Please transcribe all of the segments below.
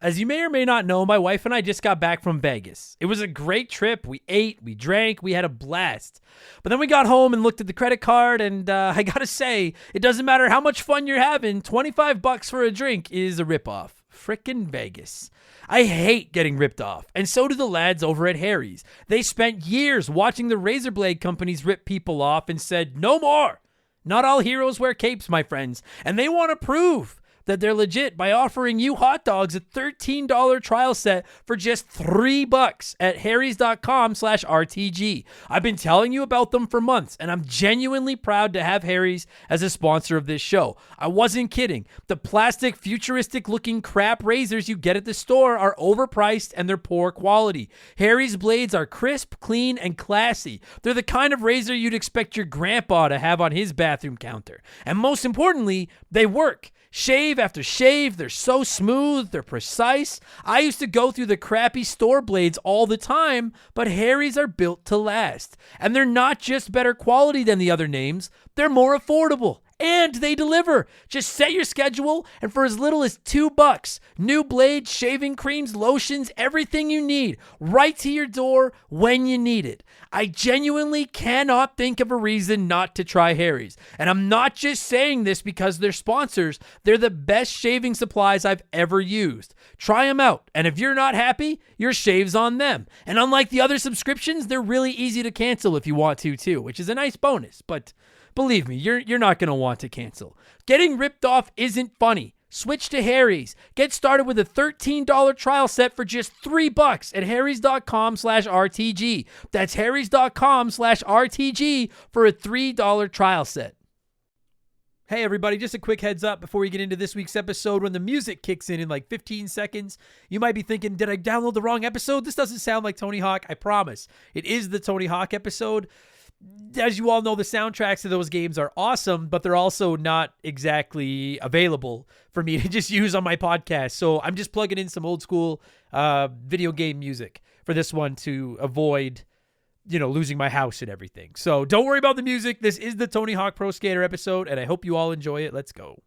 As you may or may not know, my wife and I just got back from Vegas. It was a great trip. We ate, we drank, we had a blast. But then we got home and looked at the credit card, and I gotta say, it doesn't matter how much fun you're having, $25 for a drink is a ripoff. Frickin' Vegas. I hate getting ripped off, and so do the lads over at Harry's. They spent years watching the razor blade companies rip people off and said, no more. Not all heroes wear capes, my friends, and they want to prove that they're legit by offering you hot dogs a $13 trial set for just $3 at harrys.com/RTG. I've been telling you about them for months, and I'm genuinely proud to have Harry's as a sponsor of this show. I wasn't kidding. The plastic, futuristic-looking crap razors you get at the store are overpriced and they're poor quality. Harry's blades are crisp, clean, and classy. They're the kind of razor you'd expect your grandpa to have on his bathroom counter. And most importantly, they work. Shave after shave, they're so smooth, they're precise. I used to go through the crappy store blades all the time, but Harry's are built to last. And they're not just better quality than the other names, they're more affordable. And they deliver. Just set your schedule, and for as little as $2, new blades, shaving creams, lotions, everything you need, right to your door when you need it. I genuinely cannot think of a reason not to try Harry's. And I'm not just saying this because they're sponsors. They're the best shaving supplies I've ever used. Try them out, and if you're not happy, your shave's on them. And unlike the other subscriptions, they're really easy to cancel if you want to too, which is a nice bonus, but believe me, you're not going to want to cancel. Getting ripped off isn't funny. Switch to Harry's. Get started with a $13 trial set for just $3 at harrys.com/RTG. That's harrys.com/RTG for a $3 trial set. Hey everybody, just a quick heads up before we get into this week's episode. When the music kicks in like 15 seconds, you might be thinking, did I download the wrong episode? This doesn't sound like Tony Hawk. I promise. It is the Tony Hawk episode. As you all know, the soundtracks of those games are awesome, but they're also not exactly available for me to just use on my podcast. So I'm just plugging in some old school video game music for this one to avoid, losing my house and everything. So don't worry about the music. This is the Tony Hawk Pro Skater episode, and I hope you all enjoy it. Let's go.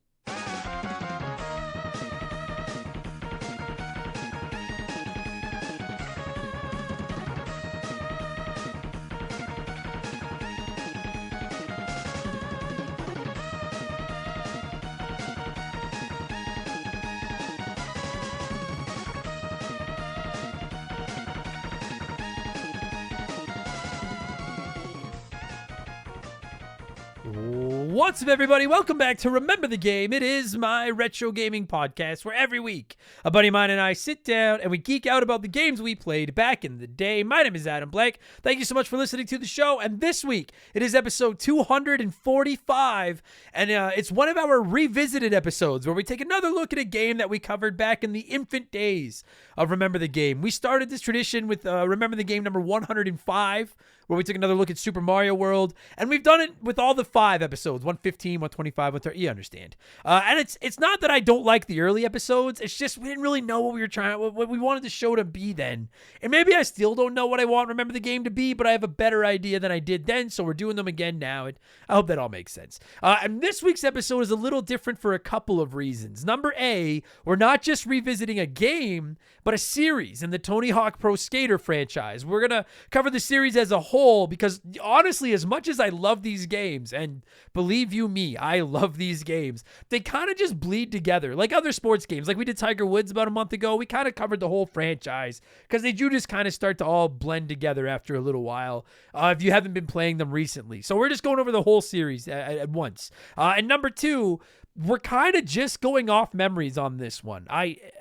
What's up, everybody? Welcome back to Remember the Game. It is my retro gaming podcast where every week a buddy of mine and I sit down and we geek out about the games we played back in the day. My name is Adam Blake. Thank you so much for listening to the show. And this week, it is episode 245, and it's one of our revisited episodes where we take another look at a game that we covered back in the infant days of Remember the Game. We started this tradition with Remember the Game number 105, where we took another look at Super Mario World, and we've done it with all the 5 episodes, 115, 125, 130, you understand. And it's not that I don't like the early episodes, it's just we didn't really know what we wanted the show to be then. And maybe I still don't know what I want Remember the Game to be, but I have a better idea than I did then, so we're doing them again now, and I hope that all makes sense. And this week's episode is a little different for a couple of reasons. Number A, we're not just revisiting a game, but a series in the Tony Hawk Pro Skater franchise. We're going to cover the series as a whole because, honestly, as much as I love these games, and believe you me, I love these games, they kind of just bleed together like other sports games. Like we did Tiger Woods about a month ago. We kind of covered the whole franchise because they do just kind of start to all blend together after a little while if you haven't been playing them recently. So we're just going over the whole series at once. And number 2, we're kind of just going off memories on this one.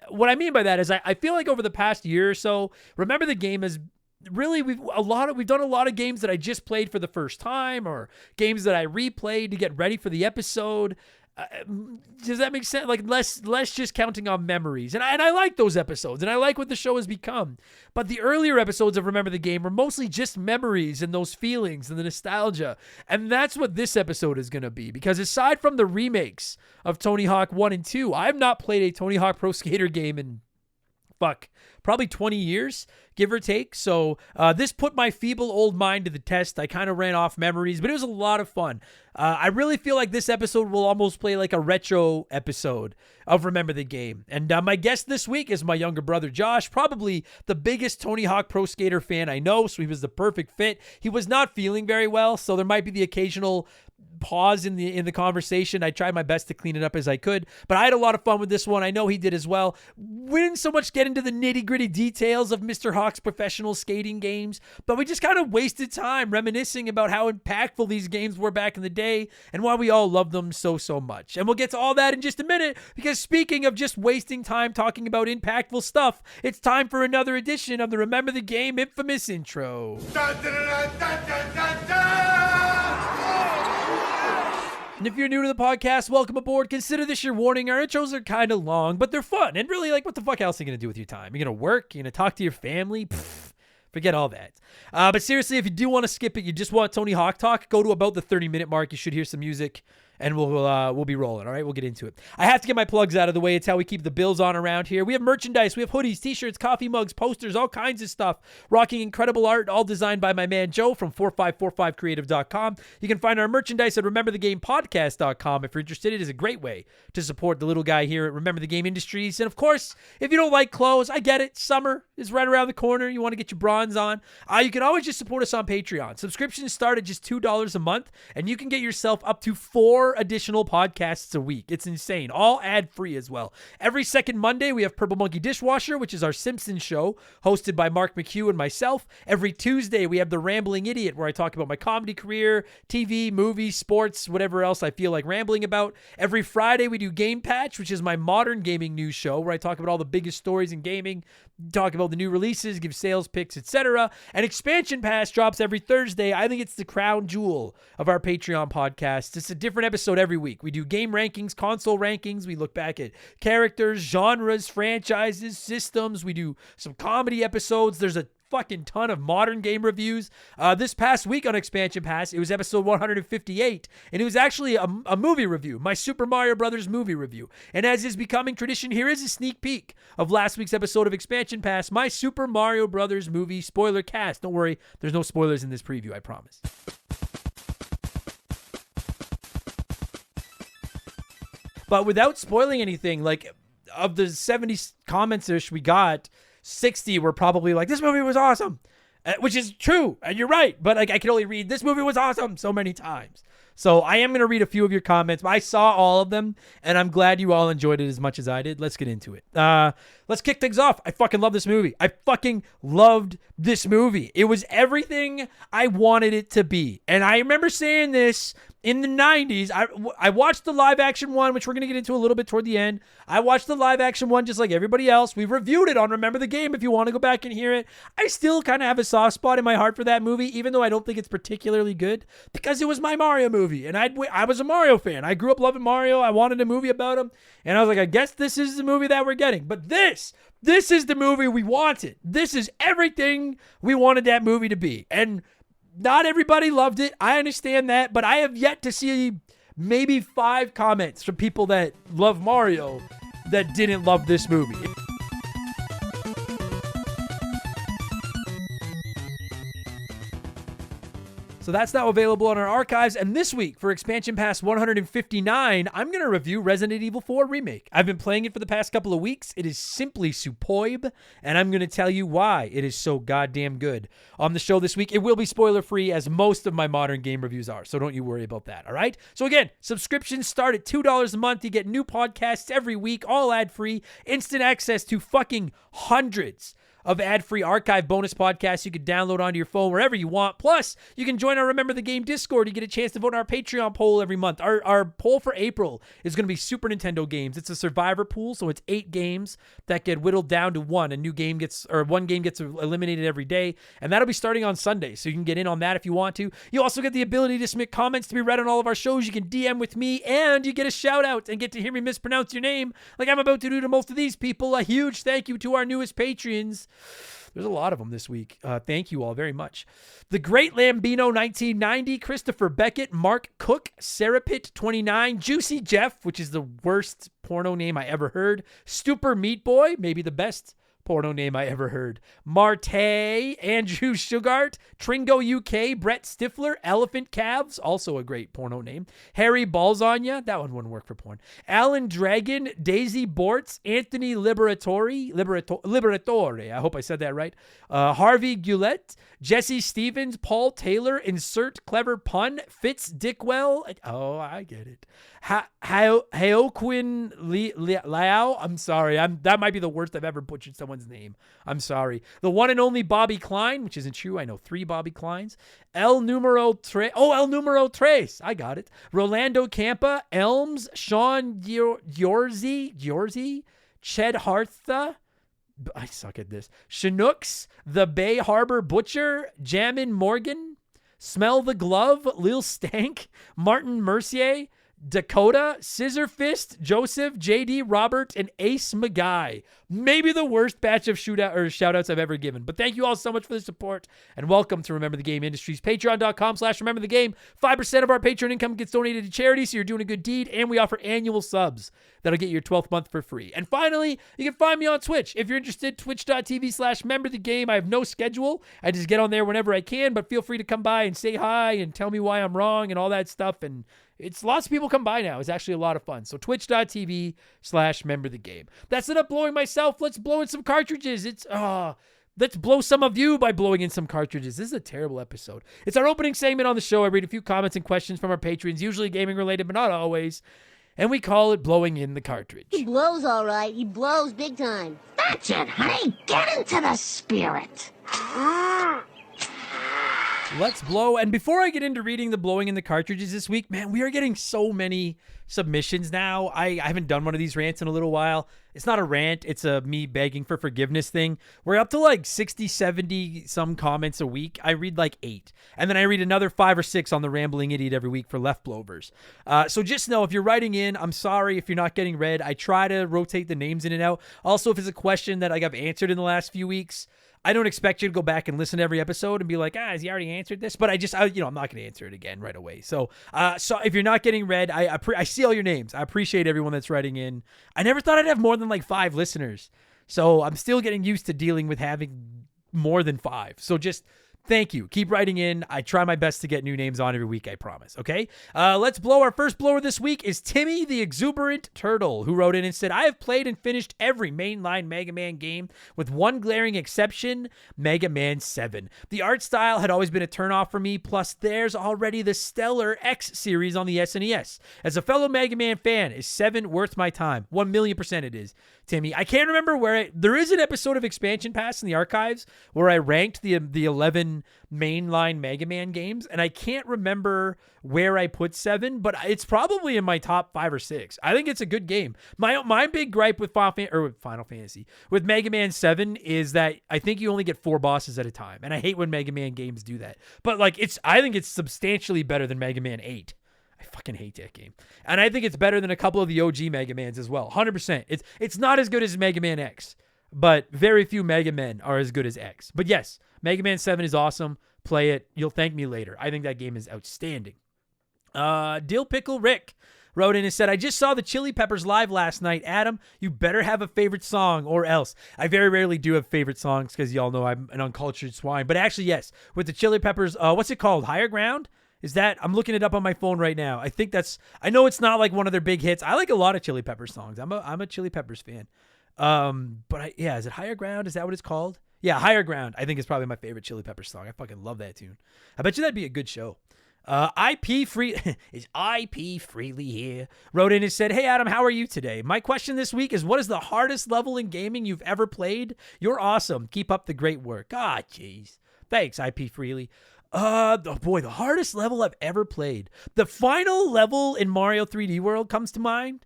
What I mean by that is I feel like over the past year or so, Remember the Game has really we've done a lot of games that I just played for the first time, or games that I replayed to get ready for the episode. Does that make sense? Like less just counting on memories. And I like those episodes, and I like what the show has become. But the earlier episodes of Remember the Game were mostly just memories and those feelings and the nostalgia. And that's what this episode is going to be. Because aside from the remakes of Tony Hawk 1 and 2, I've not played a Tony Hawk Pro Skater game in probably 20 years, give or take. So this put my feeble old mind to the test. I kind of ran off memories, but it was a lot of fun. I really feel like this episode will almost play like a retro episode of Remember the Game. And my guest this week is my younger brother, Josh, probably the biggest Tony Hawk Pro Skater fan I know, so he was the perfect fit. He was not feeling very well, so there might be the occasional pause in the conversation. I tried my best to clean it up as I could, but I had a lot of fun with this one. I know he did as well. We didn't so much get into the nitty-gritty details of Mr. Hawk's professional skating games, but we just kind of wasted time reminiscing about how impactful these games were back in the day and why we all loved them so much. And we'll get to all that in just a minute, because speaking of just wasting time talking about impactful stuff, it's time for another edition of the Remember the Game infamous intro. Dun, dun, dun, dun, dun, dun, dun! And if you're new to the podcast, welcome aboard. Consider this your warning. Our intros are kind of long, but they're fun. And really, like, what the fuck else are you going to do with your time? You're going to work? You're going to talk to your family? Forget all that. But seriously, if you do want to skip it, you just want Tony Hawk talk, go to about the 30-minute mark. You should hear some music, and we'll be rolling, all right? We'll get into it. I have to get my plugs out of the way. It's how we keep the bills on around here. We have merchandise. We have hoodies, t-shirts, coffee mugs, posters, all kinds of stuff. Rocking incredible art, all designed by my man Joe from 4545creative.com. You can find our merchandise at rememberthegamepodcast.com. If you're interested, it is a great way to support the little guy here at Remember the Game Industries. And of course, if you don't like clothes, I get it. Summer is right around the corner. You want to get your bronze on. You can always just support us on Patreon. Subscriptions start at just $2 a month, and you can get yourself up to 4 additional podcasts a week. It's insane. All ad-free as well. Every second Monday, we have Purple Monkey Dishwasher, which is our Simpsons show, hosted by Mark McHugh and myself. Every Tuesday, we have The Rambling Idiot, where I talk about my comedy career, TV, movies, sports, whatever else I feel like rambling about. Every Friday, we do Game Patch, which is my modern gaming news show, where I talk about all the biggest stories in gaming, talk about the new releases, give sales picks, etc. And Expansion Pass drops every Thursday. I think it's the crown jewel of our Patreon podcast. It's a different episode every week. We do game rankings, console rankings. We look back at characters, genres, franchises, systems. We do some comedy episodes. There's a fucking ton of modern game reviews. This past week on Expansion Pass, it was episode 158, and it was actually a movie review, my Super Mario Brothers movie review. And as is becoming tradition, here is a sneak peek of last week's episode of Expansion Pass, my Super Mario Brothers movie spoiler cast. Don't worry, there's no spoilers in this preview, I promise. But without spoiling anything, like, of the 70 comments-ish we got, 60 were probably like, this movie was awesome, which is true, and you're right, but like, I can only read, this movie was awesome so many times. So I am going to read a few of your comments, but I saw all of them, and I'm glad you all enjoyed it as much as I did. Let's get into it. Let's kick things off. I fucking love this movie. I fucking loved this movie. It was everything I wanted it to be. And I remember saying this in the 90s. I watched the live action one, which we're going to get into a little bit toward the end. I watched the live action one just like everybody else. We reviewed it on Remember the Game if you want to go back and hear it. I still kind of have a soft spot in my heart for that movie, even though I don't think it's particularly good, because it was my Mario movie, and I was a Mario fan. I grew up loving Mario. I wanted a movie about him, and I was like, I guess this is the movie that we're getting. But this is the movie we wanted. This is everything we wanted that movie to be. And not everybody loved it. I understand that, but I have yet to see maybe 5 comments from people that love Mario that didn't love this movie. So that's now available on our archives. And this week, for Expansion Pass 159, I'm going to review Resident Evil 4 Remake. I've been playing it for the past couple of weeks. It is simply superb, and I'm going to tell you why it is so goddamn good. On the show this week, it will be spoiler-free, as most of my modern game reviews are, so don't you worry about that, all right? So again, subscriptions start at $2 a month. You get new podcasts every week, all ad-free, instant access to fucking hundreds of ad-free archive bonus podcasts you can download onto your phone wherever you want. Plus, you can join our Remember the Game Discord. You get a chance to vote on our Patreon poll every month. Our poll for April is going to be Super Nintendo games. It's a survivor pool, so it's 8 games that get whittled down to 1. One game gets eliminated every day, and that'll be starting on Sunday, so you can get in on that if you want to. You also get the ability to submit comments to be read on all of our shows. You can DM with me, and you get a shout-out and get to hear me mispronounce your name like I'm about to do to most of these people. A huge thank you to our newest patrons. There's a lot of them this week. Thank you all very much. The Great Lambino 1990, Christopher Beckett, Mark Cook, Serapit 29, Juicy Jeff, which is the worst porno name I ever heard, Stupor Meat Boy, maybe the best porno name I ever heard. Marte, Andrew Sugart, Tringo UK, Brett Stifler, Elephant Calves, also a great porno name. Harry Balzania, that one wouldn't work for porn. Alan Dragon, Daisy Bortz, Anthony Liberatore, I hope I said that right. Harvey Gillette, Jesse Stevens, Paul Taylor, insert clever pun, Fitz Dickwell. Oh, I get it. Haoquin Liao. I'm sorry. That might be the worst I've ever butchered someone's name. I'm sorry. The one and only Bobby Klein, which isn't true. I know 3 Bobby Kleins. El Numero Tres. I got it. Rolando Campa, Elms, Sean Yorzy, Ched Hartha. I suck at this. Chinooks, The Bay Harbor Butcher, Jamin Morgan, Smell the Glove, Lil Stank, Martin Mercier, Dakota, Scissor Fist, Joseph, JD, Robert, and Ace McGuy. Maybe the worst batch of shout-outs I've ever given. But thank you all so much for the support, and welcome to Remember the Game Industries. Patreon.com/RememberTheGame. 5% of our Patreon income gets donated to charity, so you're doing a good deed, and we offer annual subs that'll get your 12th month for free. And finally, you can find me on Twitch. If you're interested, twitch.tv/RememberTheGame. I have no schedule. I just get on there whenever I can, but feel free to come by and say hi and tell me why I'm wrong and all that stuff. And it's lots of people come by now. It's actually a lot of fun. So twitch.tv/RememberTheGame. That's it. Up blowing myself. Let's blow in some cartridges. Let's blow some of you by blowing in some cartridges. This is a terrible episode. It's our opening segment on the show. I read a few comments and questions from our patrons, usually gaming related, but not always. And we call it blowing in the cartridge. He blows all right. He blows big time. That's it, honey. Get into the spirit. Let's blow. And before I get into reading the blowing in the cartridges this week, man, we are getting so many submissions now. I haven't done one of these rants in a little while. It's not a rant. It's a me begging for forgiveness thing. We're up to like 60, 70 some comments a week. I read like 8. And then I read another 5 or 6 on the Rambling Idiot every week for left blowers. So just know if you're writing in, I'm sorry if you're not getting read. I try to rotate the names in and out. Also, if it's a question that I've answered in the last few weeks, I don't expect you to go back and listen to every episode and be like, has he already answered this? But I'm not going to answer it again right away. So if you're not getting read, I see all your names. I appreciate everyone that's writing in. I never thought I'd have more than like 5 listeners. So I'm still getting used to dealing with having more than 5. So just thank you. Keep writing in. I try my best to get new names on every week, I promise. Okay? Let's blow. Our first blower this week is Timmy the Exuberant Turtle, who wrote in and said, I have played and finished every mainline Mega Man game with one glaring exception, Mega Man 7. The art style had always been a turnoff for me, plus there's already the stellar X series on the SNES. As a fellow Mega Man fan, is 7 worth my time? 1,000,000% it is, Timmy. I can't remember where there is an episode of Expansion Pass in the archives where I ranked the 11 mainline Mega Man games, and I can't remember where I put 7, but it's probably in my top 5 or 6. I think it's a good game. My big gripe with Final Fantasy with Mega Man 7 is that I think you only get 4 bosses at a time, and I hate when Mega Man games do that. But I think it's substantially better than Mega Man 8. I fucking hate that game. And I think it's better than a couple of the OG Mega Mans as well. 100%. It's not as good as Mega Man X, but very few Mega Men are as good as X. But yes, Mega Man 7 is awesome. Play it. You'll thank me later. I think that game is outstanding. Dill Pickle Rick wrote in and said, I just saw the Chili Peppers live last night. Adam, you better have a favorite song or else. I very rarely do have favorite songs because y'all know I'm an uncultured swine. But actually, yes, with the Chili Peppers, what's it called? Higher Ground? Is that? I'm looking it up on my phone right now. I know it's not like one of their big hits. I like a lot of Chili Peppers songs. I'm a Chili Peppers fan. Is it Higher Ground? Is that what it's called? Yeah, Higher Ground. I think it's probably my favorite Chili Peppers song. I fucking love that tune. I bet you that'd be a good show. IP Freely here wrote in and said, hey Adam, how are you today? My question this week is, what is the hardest level in gaming you've ever played? You're awesome. Keep up the great work. Jeez. Thanks, IP Freely. The hardest level I've ever played. The final level in Mario 3D World comes to mind.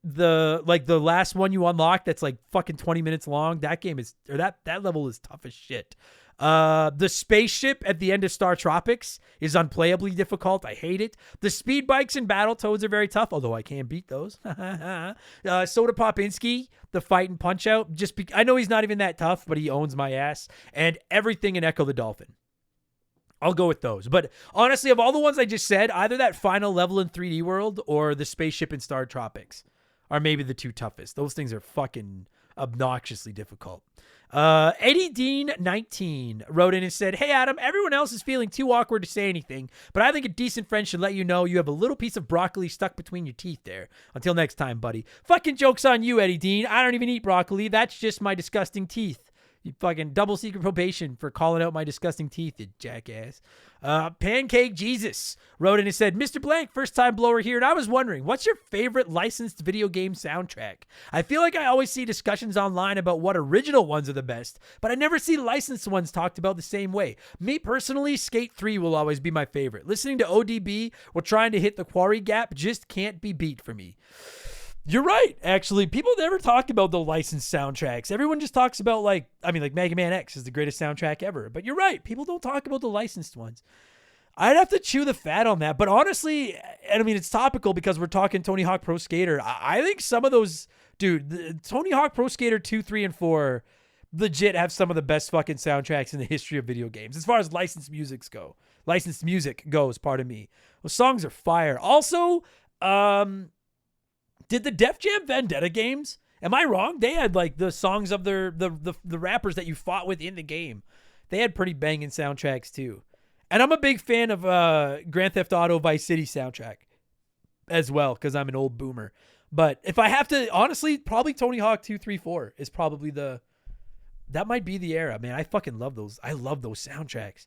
The last one you unlock that's like fucking 20 minutes long. That level is tough as shit. The spaceship at the end of Star Tropics is unplayably difficult. I hate it. The speed bikes and Battletoads are very tough, although I can beat those. Soda Popinski, the fight and punch out. I know he's not even that tough, but he owns my ass. And everything in Echo the Dolphin. I'll go with those. But honestly, of all the ones I just said, either that final level in 3D World or the spaceship in Star Tropics are maybe the 2 toughest. Those things are fucking... obnoxiously difficult. Eddie Dean 19 wrote in and said, "Hey Adam, everyone else is feeling too awkward to say anything, but I think a decent friend should let you know you have a little piece of broccoli stuck between your teeth there. Until next time, buddy." Fucking joke's on you, Eddie Dean. I don't even eat broccoli. That's just my disgusting teeth. You fucking double secret probation for calling out my disgusting teeth, you jackass. Pancake Jesus wrote in and said, "Mr. Blank, first time blower here, and I was wondering, what's your favorite licensed video game soundtrack? I feel like I always see discussions online about what original ones are the best, but I never see licensed ones talked about the same way. Me personally, Skate 3 will always be my favorite. Listening to ODB while trying to hit the quarry gap just can't be beat for me." You're right, actually. People never talk about the licensed soundtracks. Everyone just talks about, like Mega Man X is the greatest soundtrack ever. But you're right. People don't talk about the licensed ones. I'd have to chew the fat on that. But honestly, and I mean, it's topical because we're talking Tony Hawk Pro Skater. I think some of those, dude, Tony Hawk Pro Skater 2, 3, and 4 legit have some of the best fucking soundtracks in the history of video games. As far as licensed music goes, pardon me. Those songs are fire. Also, did the Def Jam Vendetta games, am I wrong? They had like the songs of the rappers that you fought with in the game. They had pretty banging soundtracks too. And I'm a big fan of Grand Theft Auto Vice City soundtrack as well because I'm an old boomer. But if I have to, honestly, probably Tony Hawk 2, 3, 4 is probably that might be the era, man. I fucking love those. I love those soundtracks.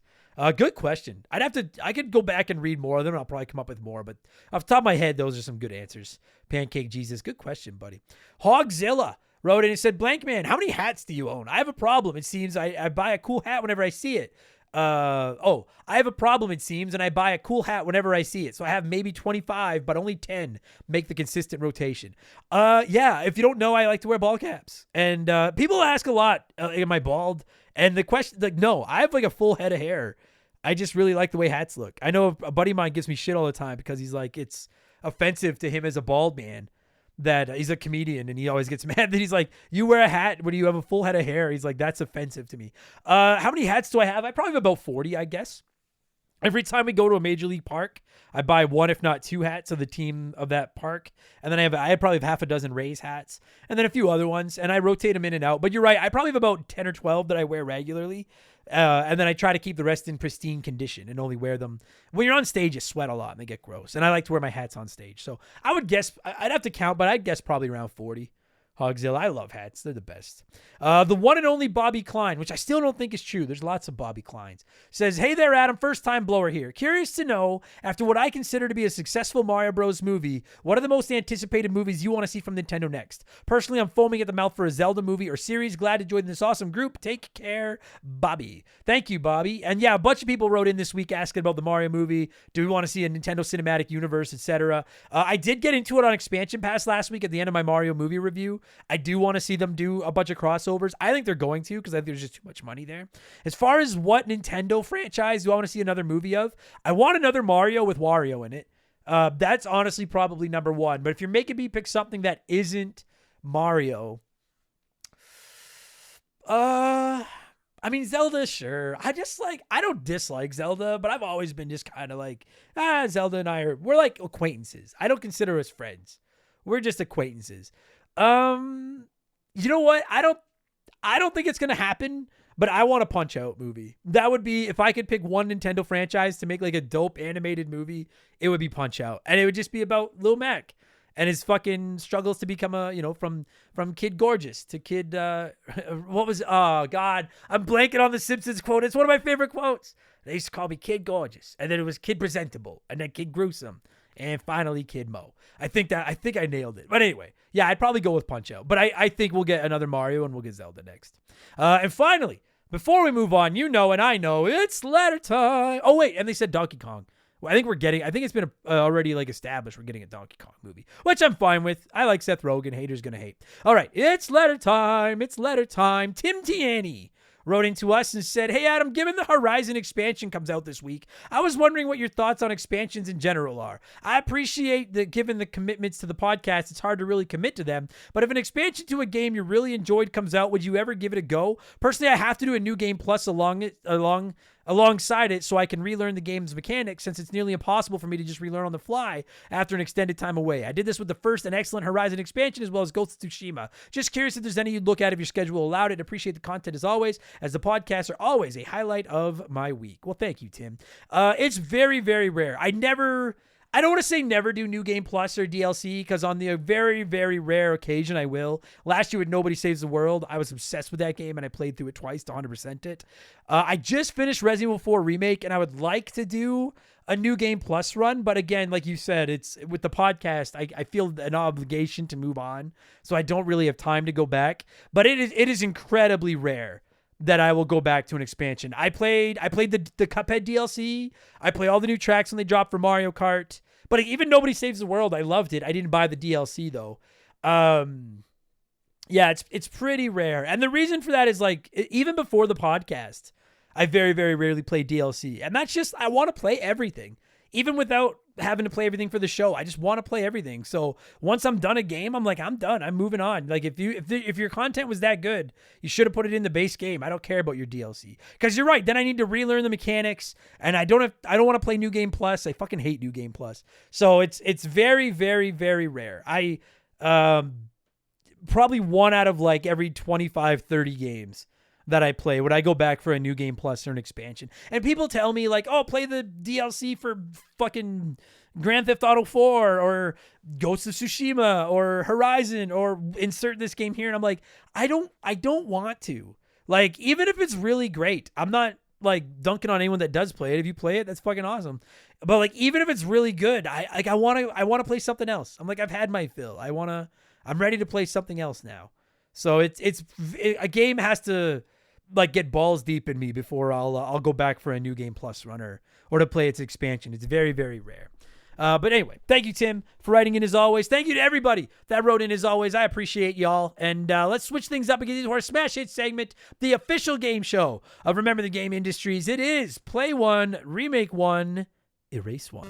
Good question. I could go back and read more of them. I'll probably come up with more, but off the top of my head, those are some good answers. Pancake Jesus. Good question, buddy. Hogzilla wrote in and said, "Blank man, how many hats do you own? I have a problem. It seems I buy a cool hat whenever I see it. I have a problem, it seems, and I buy a cool hat whenever I see it. So I have maybe 25, but only 10 make the consistent rotation." Yeah, if you don't know, I like to wear ball caps. And people ask a lot, am I bald? And the question, like, no, I have like a full head of hair. I just really like the way hats look. I know a buddy of mine gives me shit all the time because he's like, it's offensive to him as a bald man that he's a comedian and he always gets mad that he's like, you wear a hat when you have a full head of hair. He's like, that's offensive to me. How many hats do I have? I probably have about 40, I guess. Every time we go to a major league park, I buy one, if not two hats of the team of that park. And then I probably have half a dozen Rays hats and then a few other ones. And I rotate them in and out. But you're right. I probably have about 10 or 12 that I wear regularly. And then I try to keep the rest in pristine condition and only wear them. When you're on stage, you sweat a lot and they get gross. And I like to wear my hats on stage. So I would guess, I'd have to count, but I'd guess probably around 40. Hogzilla. I love hats. They're the best. The one and only Bobby Klein, which I still don't think is true. There's lots of Bobby Kleins. Says, "Hey there, Adam. First time blower here. Curious to know, after what I consider to be a successful Mario Bros. Movie, what are the most anticipated movies you want to see from Nintendo next? Personally, I'm foaming at the mouth for a Zelda movie or series. Glad to join this awesome group. Take care, Bobby." Thank you, Bobby. And yeah, a bunch of people wrote in this week asking about the Mario movie. Do we want to see a Nintendo Cinematic Universe, etc.? I did get into it on Expansion Pass last week at the end of my Mario movie review. I do want to see them do a bunch of crossovers. I think they're going to because I think there's just too much money there. As far as what Nintendo franchise do I want to see another movie of? I want another Mario with Wario in it. That's honestly probably number one. But if you're making me pick something that isn't Mario, I mean, Zelda, sure. I don't dislike Zelda, but I've always been just kind of like, Zelda and we're like acquaintances. I don't consider us friends. We're just acquaintances. You know what? I don't think it's going to happen, but I want a Punch-Out movie. That would be, if I could pick one Nintendo franchise to make like a dope animated movie, it would be Punch-Out. And it would just be about Lil Mac and his fucking struggles to become from Kid Gorgeous to Kid, oh God, I'm blanking on the Simpsons quote. It's one of my favorite quotes. They used to call me Kid Gorgeous, and then it was Kid Presentable, and then Kid Gruesome, and finally Kid Mo. I think I nailed it. But anyway, yeah, I'd probably go with Punch-Out. But I think we'll get another Mario and we'll get Zelda next. And finally, before we move on, you know and I know, it's letter time. Oh, wait, and they said Donkey Kong. Well, I think it's been already like established we're getting a Donkey Kong movie, which I'm fine with. I like Seth Rogen. Haters gonna hate. All right, it's letter time. It's letter time. Tim Tierney wrote into us and said, "Hey, Adam, given the Horizon expansion comes out this week, I was wondering what your thoughts on expansions in general are. I appreciate that given the commitments to the podcast, it's hard to really commit to them, but if an expansion to a game you really enjoyed comes out, would you ever give it a go? Personally, I have to do a new game plus along alongside it so I can relearn the game's mechanics, since it's nearly impossible for me to just relearn on the fly after an extended time away. I did this with the first and excellent Horizon expansion as well as Ghost of Tsushima. Just curious if there's any you'd look at if your schedule allowed it. Appreciate the content as always, as the podcasts are always a highlight of my week. Well, thank you, Tim. It's very, very rare. I don't want to say never do New Game Plus or DLC, because on the very, very rare occasion I will. Last year with Nobody Saves the World, I was obsessed with that game and I played through it twice to 100% it. I just finished Resident Evil 4 Remake and I would like to do a New Game Plus run, but again, like you said, it's with the podcast, I feel an obligation to move on, so I don't really have time to go back. But it is incredibly rare that I will go back to an expansion. I played the Cuphead DLC. I play all the new tracks when they drop for Mario Kart. But even Nobody Saves the World, I loved it. I didn't buy the DLC though. Yeah, it's pretty rare. And the reason for that is, like, even before the podcast, I very, very rarely play DLC. And that's just, I want to play everything. Even without having to play everything for the show, I just want to play everything. So once I'm done a game, I'm like, I'm done. I'm moving on. Like, if your content was that good, you should have put it in the base game. I don't care about your DLC, because you're right. Then I need to relearn the mechanics, and I don't want to play New Game Plus. I fucking hate New Game Plus. So it's very, very, very rare. I probably one out of like every 25, 30 games that I play would I go back for a New Game Plus or an expansion. And people tell me like, oh, play the DLC for fucking Grand Theft Auto 4 or Ghost of Tsushima or Horizon or insert this game here. And I'm like, I don't want to. Like, even if it's really great, I'm not like dunking on anyone that does play it. If you play it, that's fucking awesome. But like, even if it's really good, I want to play something else. I'm like, I've had my fill. I'm ready to play something else now. So a game has to like get balls deep in me before I'll go back for a New Game Plus runner or to play its expansion. It's very, very rare. But anyway, thank you, Tim, for writing in as always. Thank you to everybody that wrote in as always. I appreciate y'all. And let's switch things up and get into our Smash Hit segment, the official game show of Remember the Game Industries. It is Play 1, Remake 1, Erase 1.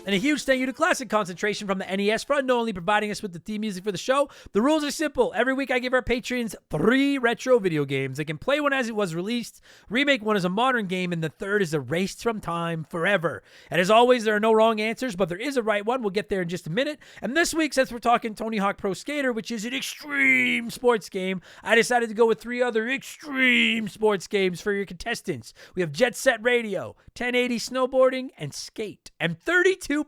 And a huge thank you to Classic Concentration from the NES for unknowingly providing us with the theme music for the show. The rules are simple. Every week I give our patrons 3 retro video games. They can play one as it was released, remake one as a modern game, and the third is erased from time forever. And as always, there are no wrong answers, but there is a right one. We'll get there in just a minute. And this week, since we're talking Tony Hawk Pro Skater, which is an extreme sports game, I decided to go with 3 other extreme sports games for your contestants. We have Jet Set Radio, 1080 Snowboarding, and Skate. And 32%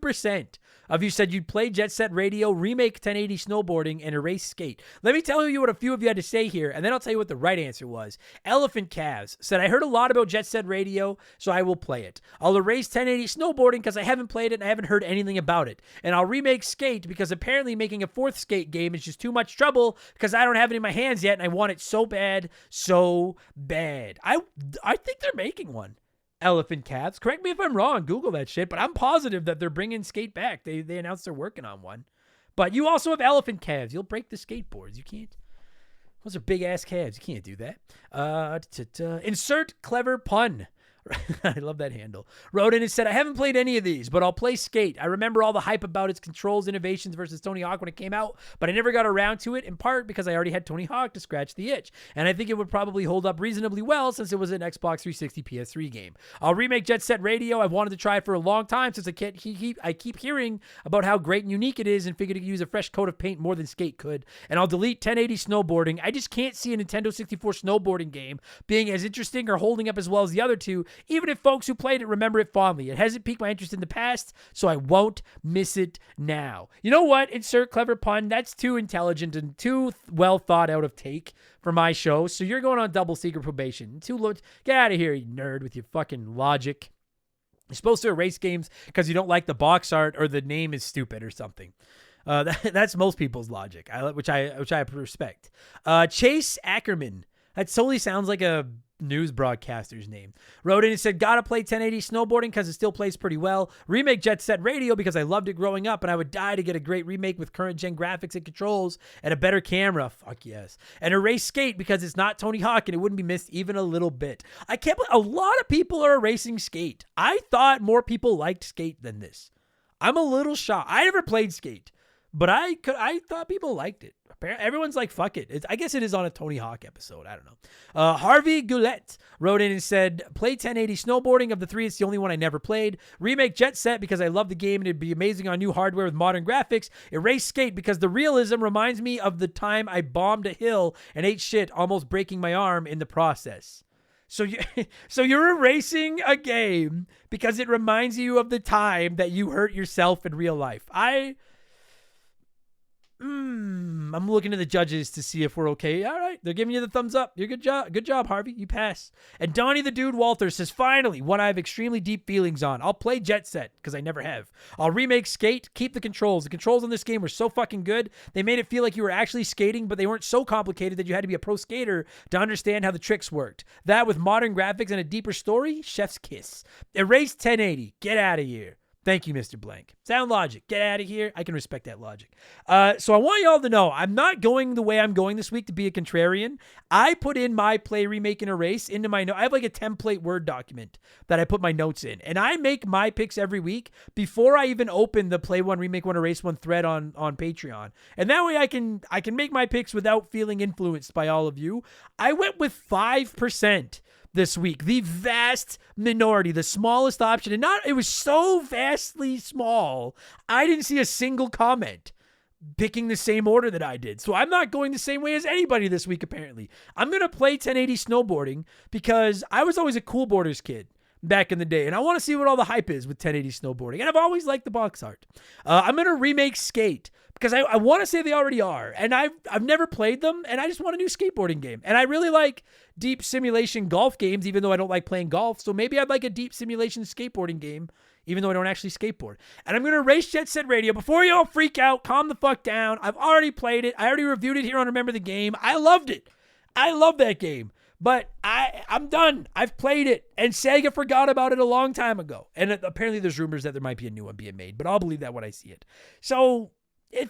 of you said you'd play Jet Set Radio, remake 1080 Snowboarding, and erase Skate. Let me tell you what a few of you had to say here, and then I'll tell you what the right answer was. Elephant Calves said, I heard a lot about Jet Set Radio, so I will play it. I'll erase 1080 Snowboarding because I haven't played it and I haven't heard anything about it. And I'll remake Skate because apparently making a 4th Skate game is just too much trouble because I don't have it in my hands yet and I want it so bad, so bad. I think they're making one. Elephant Calves. Correct me if I'm wrong. Google that shit. But I'm positive that they're bringing Skate back. They announced they're working on one. But you also have Elephant Calves. You'll break the skateboards. You can't. Those are big ass calves. You can't do that. Insert clever pun. I love that handle. Wrote in and said, I haven't played any of these, but I'll play Skate. I remember all the hype about its controls innovations versus Tony Hawk when it came out, but I never got around to it, in part because I already had Tony Hawk to scratch the itch. And I think it would probably hold up reasonably well since it was an Xbox 360 PS3 game. I'll remake Jet Set Radio. I've wanted to try it for a long time since I keep hearing about how great and unique it is and figured it could use a fresh coat of paint more than Skate could. And I'll delete 1080 Snowboarding. I just can't see a Nintendo 64 snowboarding game being as interesting or holding up as well as the other two, even if folks who played it remember it fondly. It hasn't piqued my interest in the past, so I won't miss it now. You know what? Insert clever pun. That's too intelligent and too well thought out of take for my show, so you're going on double secret probation. Get out of here, you nerd, with your fucking logic. You're supposed to erase games because you don't like the box art or the name is stupid or something. That's most people's logic, which I respect. Chase Ackerman. That totally sounds like a news broadcaster's name. Wrote in and said, gotta play 1080 Snowboarding because it still plays pretty well. Remake Jet Set Radio because I loved it growing up and I would die to get a great remake with current gen graphics and controls and a better camera. Fuck yes. And erase Skate because it's not Tony Hawk and it wouldn't be missed even a little bit. I can't believe a lot of people are erasing Skate. I thought more people liked Skate than this. I'm a little shocked. I never played Skate, but I thought people liked it. Apparently, everyone's like, fuck it. I guess it is on a Tony Hawk episode. I don't know. Harvey Goulet wrote in and said, play 1080 snowboarding. Of the three, it's the only one I never played. Remake Jet Set because I love the game and it'd be amazing on new hardware with modern graphics. Erase Skate because the realism reminds me of the time I bombed a hill and ate shit, almost breaking my arm in the process. So you're erasing a game because it reminds you of the time that you hurt yourself in real life. I'm looking at the judges to see if we're okay. All right, they're giving you the thumbs up. You're good job, Harvey. You pass. And Donnie the Dude Walter says, finally, one I have extremely deep feelings on. I'll play Jet Set because I never have. I'll remake Skate. Keep the controls. The controls on this game were so fucking good. They made it feel like you were actually skating, but they weren't so complicated that you had to be a pro skater to understand how the tricks worked. That with modern graphics and a deeper story, chef's kiss. Erase 1080. Get out of here. Thank you, Mr. Blank. Sound logic. Get out of here. I can respect that logic. So I want y'all to know I'm not going the way I'm going this week to be a contrarian. I put in my play, remake, and erase into my note. I have like a template Word document that I put my notes in. And I make my picks every week before I even open the play one, remake one, erase one thread on Patreon. And that way I can make my picks without feeling influenced by all of you. I went with 5%. This week, the vast minority, the smallest option, and it was so vastly small, I didn't see a single comment picking the same order that I did. So I'm not going the same way as anybody this week, apparently. I'm going to play 1080 snowboarding because I was always a Cool Boarders kid back in the day, and I want to see what all the hype is with 1080 snowboarding, and I've always liked the box art. I'm going to remake Skate because I want to say they already are, and I've never played them, and I just want a new skateboarding game. And I really like deep simulation golf games, even though I don't like playing golf, so maybe I'd like a deep simulation skateboarding game, even though I don't actually skateboard. And I'm going to erase Jet Set Radio. Before you all freak out, calm the fuck down. I've already played it. I already reviewed it here on Remember the Game. I loved it. I love that game. But I'm done. I've played it. And Sega forgot about it a long time ago. And apparently there's rumors that there might be a new one being made. But I'll believe that when I see it. So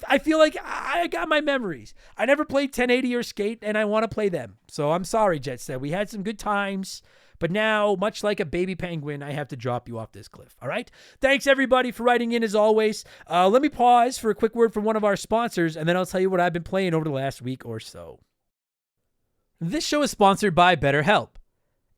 I feel like I got my memories. I never played 1080 or Skate, and I want to play them. So I'm sorry, Jet Set. We had some good times. But now, much like a baby penguin, I have to drop you off this cliff. All right? Thanks, everybody, for writing in, as always. Let me pause for a quick word from one of our sponsors, and then I'll tell you what I've been playing over the last week or so. This show is sponsored by BetterHelp.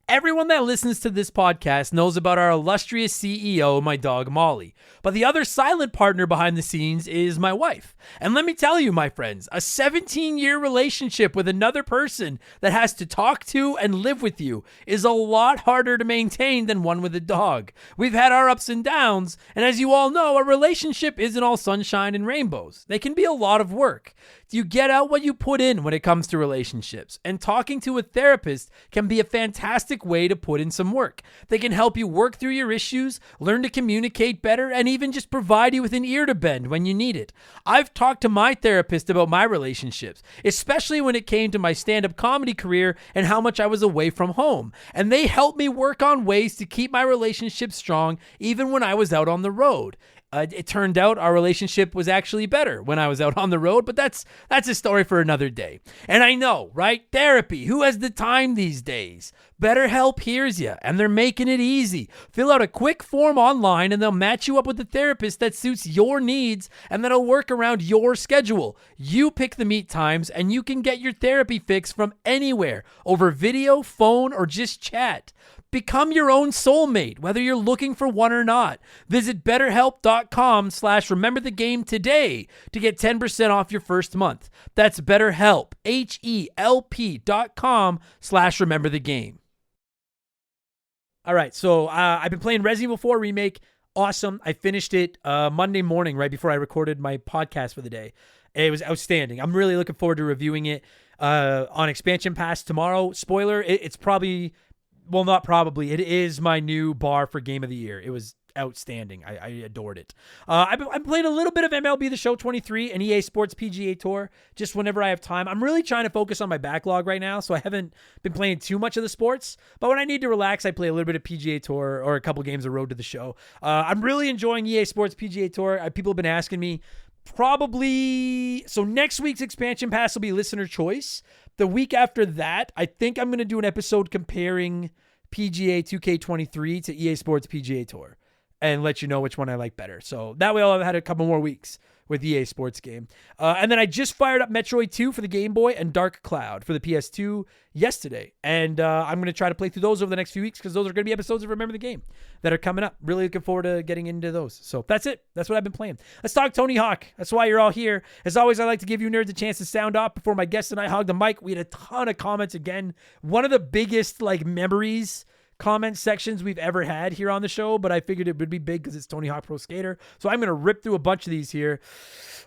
Everyone that listens to this podcast knows about our illustrious CEO, my dog Molly. But the other silent partner behind the scenes is my wife. And let me tell you, my friends, a 17-year relationship with another person that has to talk to and live with you is a lot harder to maintain than one with a dog. We've had our ups and downs, and as you all know, a relationship isn't all sunshine and rainbows. They can be a lot of work. You get out what you put in when it comes to relationships, and talking to a therapist can be a fantastic way to put in some work. They can help you work through your issues, learn to communicate better, and even just provide you with an ear to bend when you need it. I've talked to my therapist about my relationships, especially when it came to my stand-up comedy career and how much I was away from home, and they helped me work on ways to keep my relationship strong even when I was out on the road. It turned out our relationship was actually better when I was out on the road, but that's a story for another day. And I know, right? Therapy. Who has the time these days? BetterHelp hears you, and they're making it easy. Fill out a quick form online, and they'll match you up with a therapist that suits your needs, and that'll work around your schedule. You pick the meet times, and you can get your therapy fix from anywhere, over video, phone, or just chat. Become your own soulmate, whether you're looking for one or not. Visit BetterHelp.com/rememberthegame today to get 10% off your first month. That's BetterHelp, HELP.com/rememberthegame. All right, so I've been playing Resident Evil 4 Remake. Awesome. I finished it Monday morning right before I recorded my podcast for the day. It was outstanding. I'm really looking forward to reviewing it on Expansion Pass tomorrow. Spoiler, it's probably... Well, not probably. It is my new bar for Game of the Year. It was outstanding. I adored it. I'm playing a little bit of MLB The Show 23 and EA Sports PGA Tour just whenever I have time. I'm really trying to focus on my backlog right now, so I haven't been playing too much of the sports. But when I need to relax, I play a little bit of PGA Tour or a couple games of Road to the Show. I'm really enjoying EA Sports PGA Tour. People have been asking me. So next week's expansion pass will be listener choice. The week after that, I think I'm going to do an episode comparing PGA 2K23 to EA Sports PGA Tour and let you know which one I like better. So that way I'll have had a couple more weeks with EA Sports game. And then I just fired up Metroid 2 for the Game Boy and Dark Cloud for the PS2 yesterday. And I'm going to try to play through those over the next few weeks because those are going to be episodes of Remember the Game that are coming up. Really looking forward to getting into those. So that's it. That's what I've been playing. Let's talk Tony Hawk. That's why you're all here. As always, I like to give you nerds a chance to sound off before my guests and I hog the mic. We had a ton of comments again. One of the biggest memories comment sections we've ever had here on the show, but I figured it would be big because it's Tony Hawk Pro Skater. So I'm going to rip through a bunch of these here.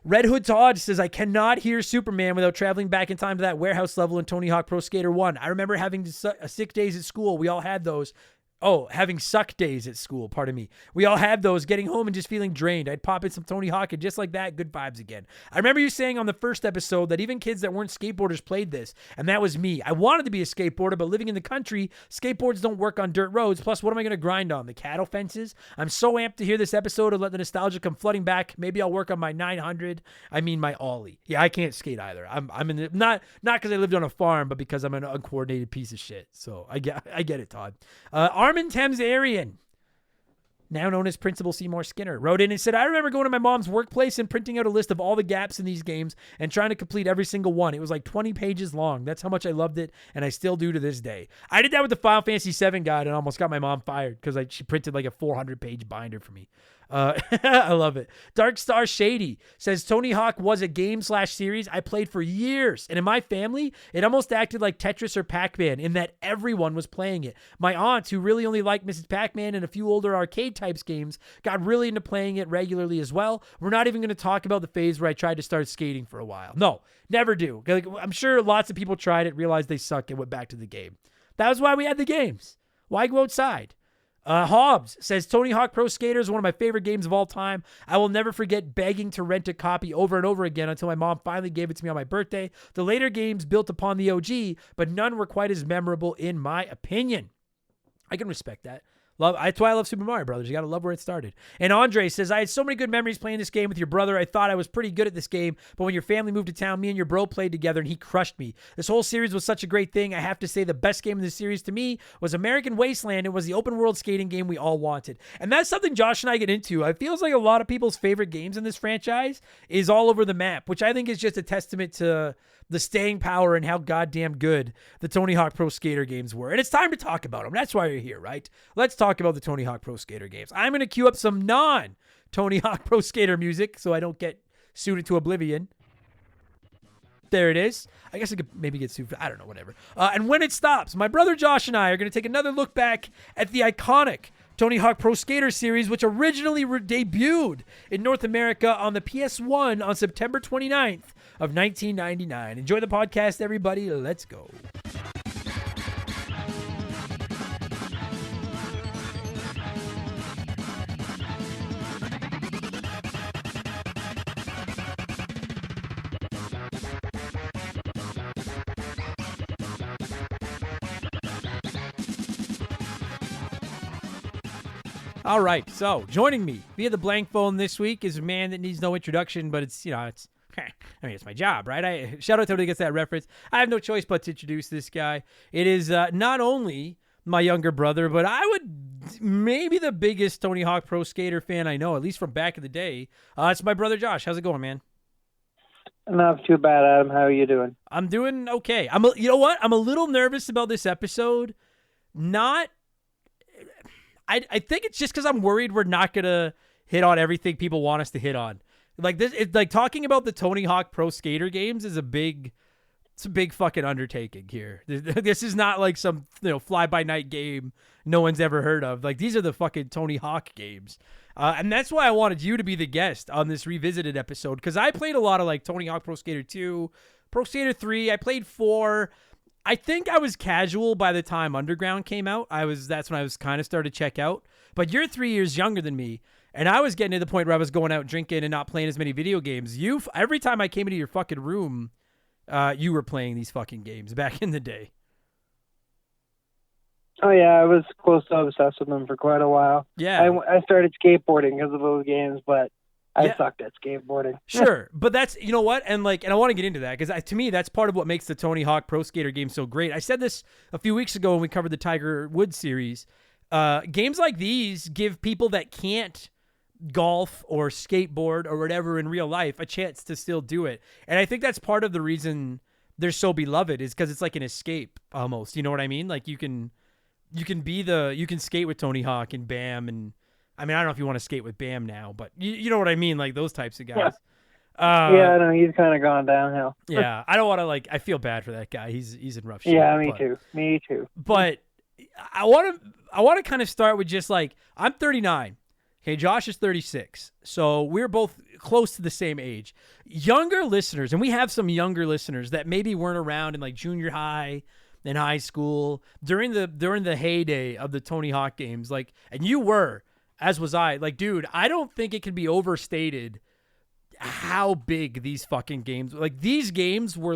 Red Hood Todd says, I cannot hear Superman without traveling back in time to that warehouse level in Tony Hawk Pro Skater 1. I remember having sick days at school. We all had those. Oh, having suck days at school, pardon me. We all had those, getting home and just feeling drained. I'd pop in some Tony Hawk and just like that, good vibes again. I remember you saying on the first episode that even kids that weren't skateboarders played this, and that was me. I wanted to be a skateboarder, but living in the country, skateboards don't work on dirt roads. Plus, what am I going to grind on? The cattle fences? I'm so amped to hear this episode and let the nostalgia come flooding back. Maybe I'll work on my 900. I mean, my Ollie. Yeah, I can't skate either. I'm in the, not because I lived on a farm, but because I'm an uncoordinated piece of shit. So I get it, Todd. Armin Tamsarian, now known as Principal Seymour Skinner, wrote in and said, I remember going to my mom's workplace and printing out a list of all the gaps in these games and trying to complete every single one. It was like 20 pages long. That's how much I loved it, and I still do to this day. I did that with the Final Fantasy VII guide and almost got my mom fired because she printed like a 400-page binder for me. I love it. Dark Star Shady says Tony Hawk was a game/series I played for years, and in my family it almost acted like Tetris or Pac-Man in that everyone was playing it. My aunt, who really only liked Mrs. Pac-Man and a few older arcade types games, got really into playing it regularly as well. We're not even going to talk about the phase where I tried to start skating for a while. No, never do. I'm sure lots of people tried it, realized they suck, and went back to the game. That was why we had the games. Why go outside? Hobbs says, Tony Hawk Pro Skater is one of my favorite games of all time. I will never forget begging to rent a copy over and over again until my mom finally gave it to me on my birthday. The later games built upon the OG, but none were quite as memorable in my opinion. I can respect that. That's why I love Super Mario Brothers. You got to love where it started. And Andre says, I had so many good memories playing this game with your brother. I thought I was pretty good at this game, but when your family moved to town, me and your bro played together and he crushed me. This whole series was such a great thing. I have to say the best game in the series to me was American Wasteland. It was the open world skating game we all wanted. And that's something Josh and I get into. It feels like a lot of people's favorite games in this franchise is all over the map, which I think is just a testament to the staying power and how goddamn good the Tony Hawk Pro Skater games were. And it's time to talk about them. That's why you're here, right? Let's talk about the Tony Hawk Pro Skater games. I'm going to cue up some non-Tony Hawk Pro Skater music so I don't get sued into oblivion. There it is. I guess I could maybe get sued. I don't know, whatever. And when it stops, my brother Josh and I are going to take another look back at the iconic Tony Hawk Pro Skater series, which originally debuted in North America on the PS1 on September 29th of 1999. Enjoy the podcast, everybody. Let's go. All right, so joining me via the blank phone this week is a man that needs no introduction, but it's my job, right? Shout out to everybody who gets that reference. I have no choice but to introduce this guy. It is not only my younger brother, but I would maybe the biggest Tony Hawk Pro Skater fan I know, at least from back in the day. It's my brother Josh. How's it going, man? Not too bad, Adam. How are you doing? I'm doing okay. You know what? I'm a little nervous about this episode. I think it's just because I'm worried we're not gonna hit on everything people want us to hit on. Like this, it's like talking about the Tony Hawk Pro Skater games is a big fucking undertaking here. This is not like some fly by night game no one's ever heard of. Like these are the fucking Tony Hawk games, and that's why I wanted you to be the guest on this revisited episode because I played a lot of like Tony Hawk Pro Skater 2, Pro Skater 3. I played 4. I think I was casual by the time Underground came out. That's when I was kind of started to check out. But you're 3 years younger than me, and I was getting to the point where I was going out drinking and not playing as many video games. Every time I came into your fucking room, you were playing these fucking games back in the day. Oh yeah, I was close to obsessed with them for quite a while. Yeah, I started skateboarding because of those games, but I sucked at skateboarding. Sure, but that's, you know what, and I want to get into that because to me that's part of what makes the Tony Hawk Pro Skater game so great. I said this a few weeks ago when we covered the Tiger Woods series. Games like these give people that can't golf or skateboard or whatever in real life a chance to still do it. And I think that's part of the reason they're so beloved is because it's like an escape almost. You know what I mean? Like you can skate with Tony Hawk and Bam, and I mean I don't know if you want to skate with Bam now, but you know what I mean, like those types of guys. Yeah, I know he's kind of gone downhill. Yeah, I don't want to I feel bad for that guy. He's in rough shape. Yeah, me too. But I want to kind of start with just I'm 39. Okay, Josh is 36. So we're both close to the same age. Younger listeners, and we have some younger listeners that maybe weren't around in junior high and high school during the heyday of the Tony Hawk games. And you were, as was I. Dude, I don't think it can be overstated how big these fucking games were. These games were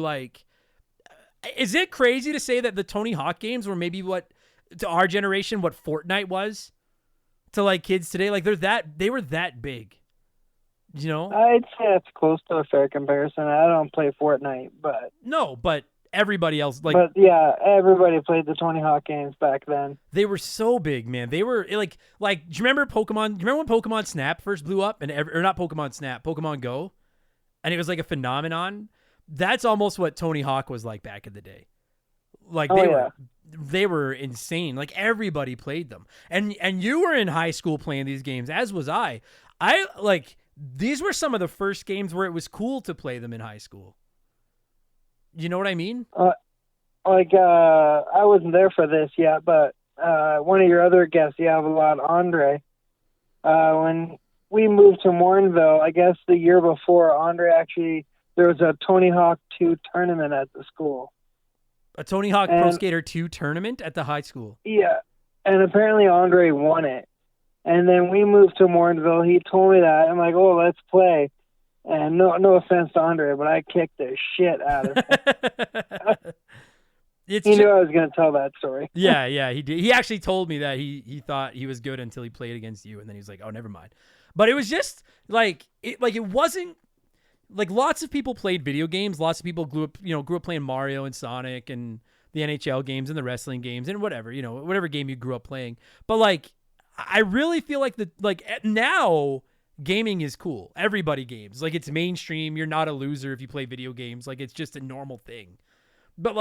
is it crazy to say that the Tony Hawk games were maybe what to our generation what Fortnite was to kids today? They were that big, you know? I'd say that's close to a fair comparison. I don't play Fortnite, but everybody else but yeah, everybody played the Tony Hawk games back then. They were so big, man. They were do you remember Pokemon? Do you remember when Pokemon Snap first blew up or not Pokemon Snap, Pokemon Go, and it was a phenomenon? That's almost what Tony Hawk was like back in the day. They were insane. Everybody played them. And you were in high school playing these games, as was I. These were some of the first games where it was cool to play them in high school. You know what I mean? I wasn't there for this yet, but one of your other guests, you have a lot, Andre. When we moved to Morinville, I guess the year before, there was a Tony Hawk 2 tournament at the school. A Tony Hawk Pro Skater 2 tournament at the high school? Yeah, and apparently Andre won it. And then we moved to Morinville. He told me that. I'm like, oh, let's play. And no offense to Andre, but I kicked the shit out of him. He knew I was going to tell that story. Yeah, he did. He actually told me that he thought he was good until he played against you, and then he was like, oh, never mind. But it was just it wasn't lots of people played video games. Lots of people grew up playing Mario and Sonic and the NHL games and the wrestling games and whatever game you grew up playing. But I really feel now gaming is cool. Everybody games. It's mainstream. You're not a loser if you play video games. It's just a normal thing. But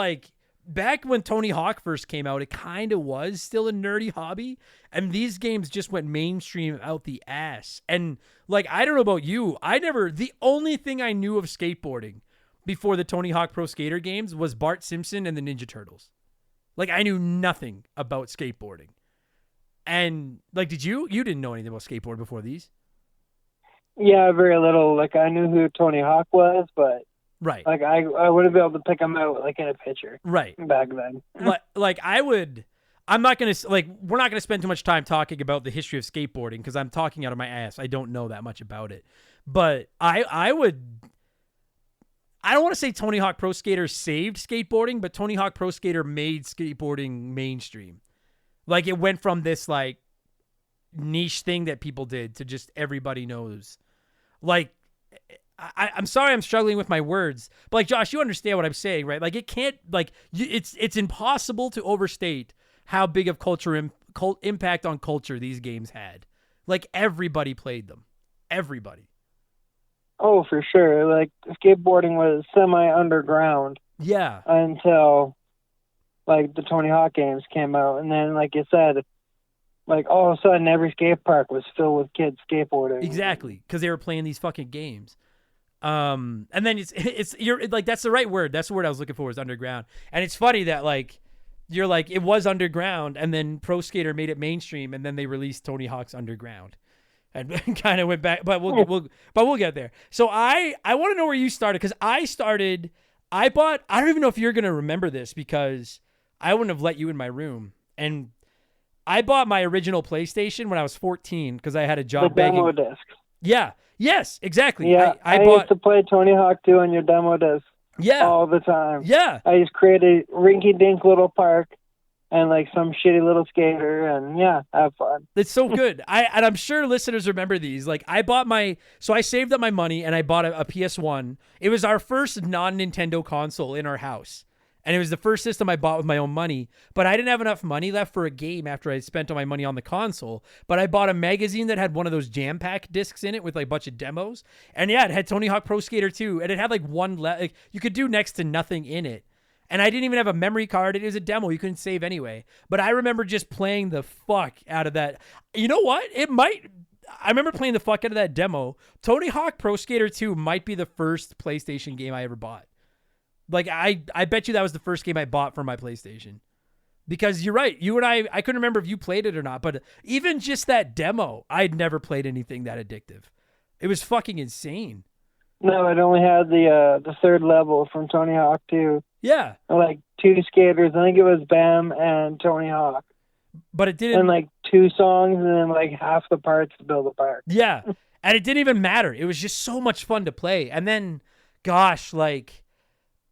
back when Tony Hawk first came out, it kind of was still a nerdy hobby. And these games just went mainstream out the ass. And I don't know about you. The only thing I knew of skateboarding before the Tony Hawk Pro Skater games was Bart Simpson and the Ninja Turtles. I knew nothing about skateboarding. And did you didn't know anything about skateboard before these? Yeah, very little. I knew who Tony Hawk was, but right. I wouldn't be able to pick him out in a picture. Right. Back then. I'm not going to we're not going to spend too much time talking about the history of skateboarding because I'm talking out of my ass. I don't know that much about it. But I don't want to say Tony Hawk Pro Skater saved skateboarding, but Tony Hawk Pro Skater made skateboarding mainstream. It went from this niche thing that people did to just everybody knows. I'm sorry I'm struggling with my words, but Josh, you understand what I'm saying, right? It can't it's impossible to overstate how big of impact on culture these games had. Everybody played them. Everybody. Oh, for sure. Skateboarding was semi-underground. Yeah. Until the Tony Hawk games came out, and then like you said, all of a sudden every skate park was filled with kids skateboarding. Exactly, because they were playing these fucking games. And then you're that's the right word. That's the word I was looking for, was underground. And it's funny that you're it was underground, and then Pro Skater made it mainstream, and then they released Tony Hawk's Underground, and kind of went back. But we'll get there. So I want to know where you started, because I don't even know if you're gonna remember this, because I wouldn't have let you in my room. And I bought my original PlayStation when I was 14 because I had a job the demo begging. disc. Yeah. Yes, exactly. Yeah, I used to play Tony Hawk 2 on your demo disc. Yeah. All the time. Yeah. I just create a rinky-dink little park and some shitty little skater, and have fun. It's so good. I'm sure listeners remember these. So I saved up my money and I bought a PS1. It was our first non-Nintendo console in our house. And it was the first system I bought with my own money, but I didn't have enough money left for a game after I spent all my money on the console. But I bought a magazine that had one of those jam pack discs in it with like a bunch of demos. And yeah, it had Tony Hawk Pro Skater 2, and it had like like you could do next to nothing in it. And I didn't even have a memory card. It was a demo. You couldn't save anyway. But I remember just playing the fuck out of that. You know what? I remember playing the fuck out of that demo. Tony Hawk Pro Skater 2 might be the first PlayStation game I ever bought. Like, I bet you that was the first game I bought for my PlayStation. Because you're right. You and I couldn't remember if you played it or not, but even just that demo, I'd never played anything that addictive. It was fucking insane. No, it only had the third level from Tony Hawk 2. Yeah. Like 2 skaters. I think it was Bam and Tony Hawk. But it didn't. And like 2 songs and then like half the parts to build a park. Yeah. And it didn't even matter. It was just so much fun to play. And then, gosh, like,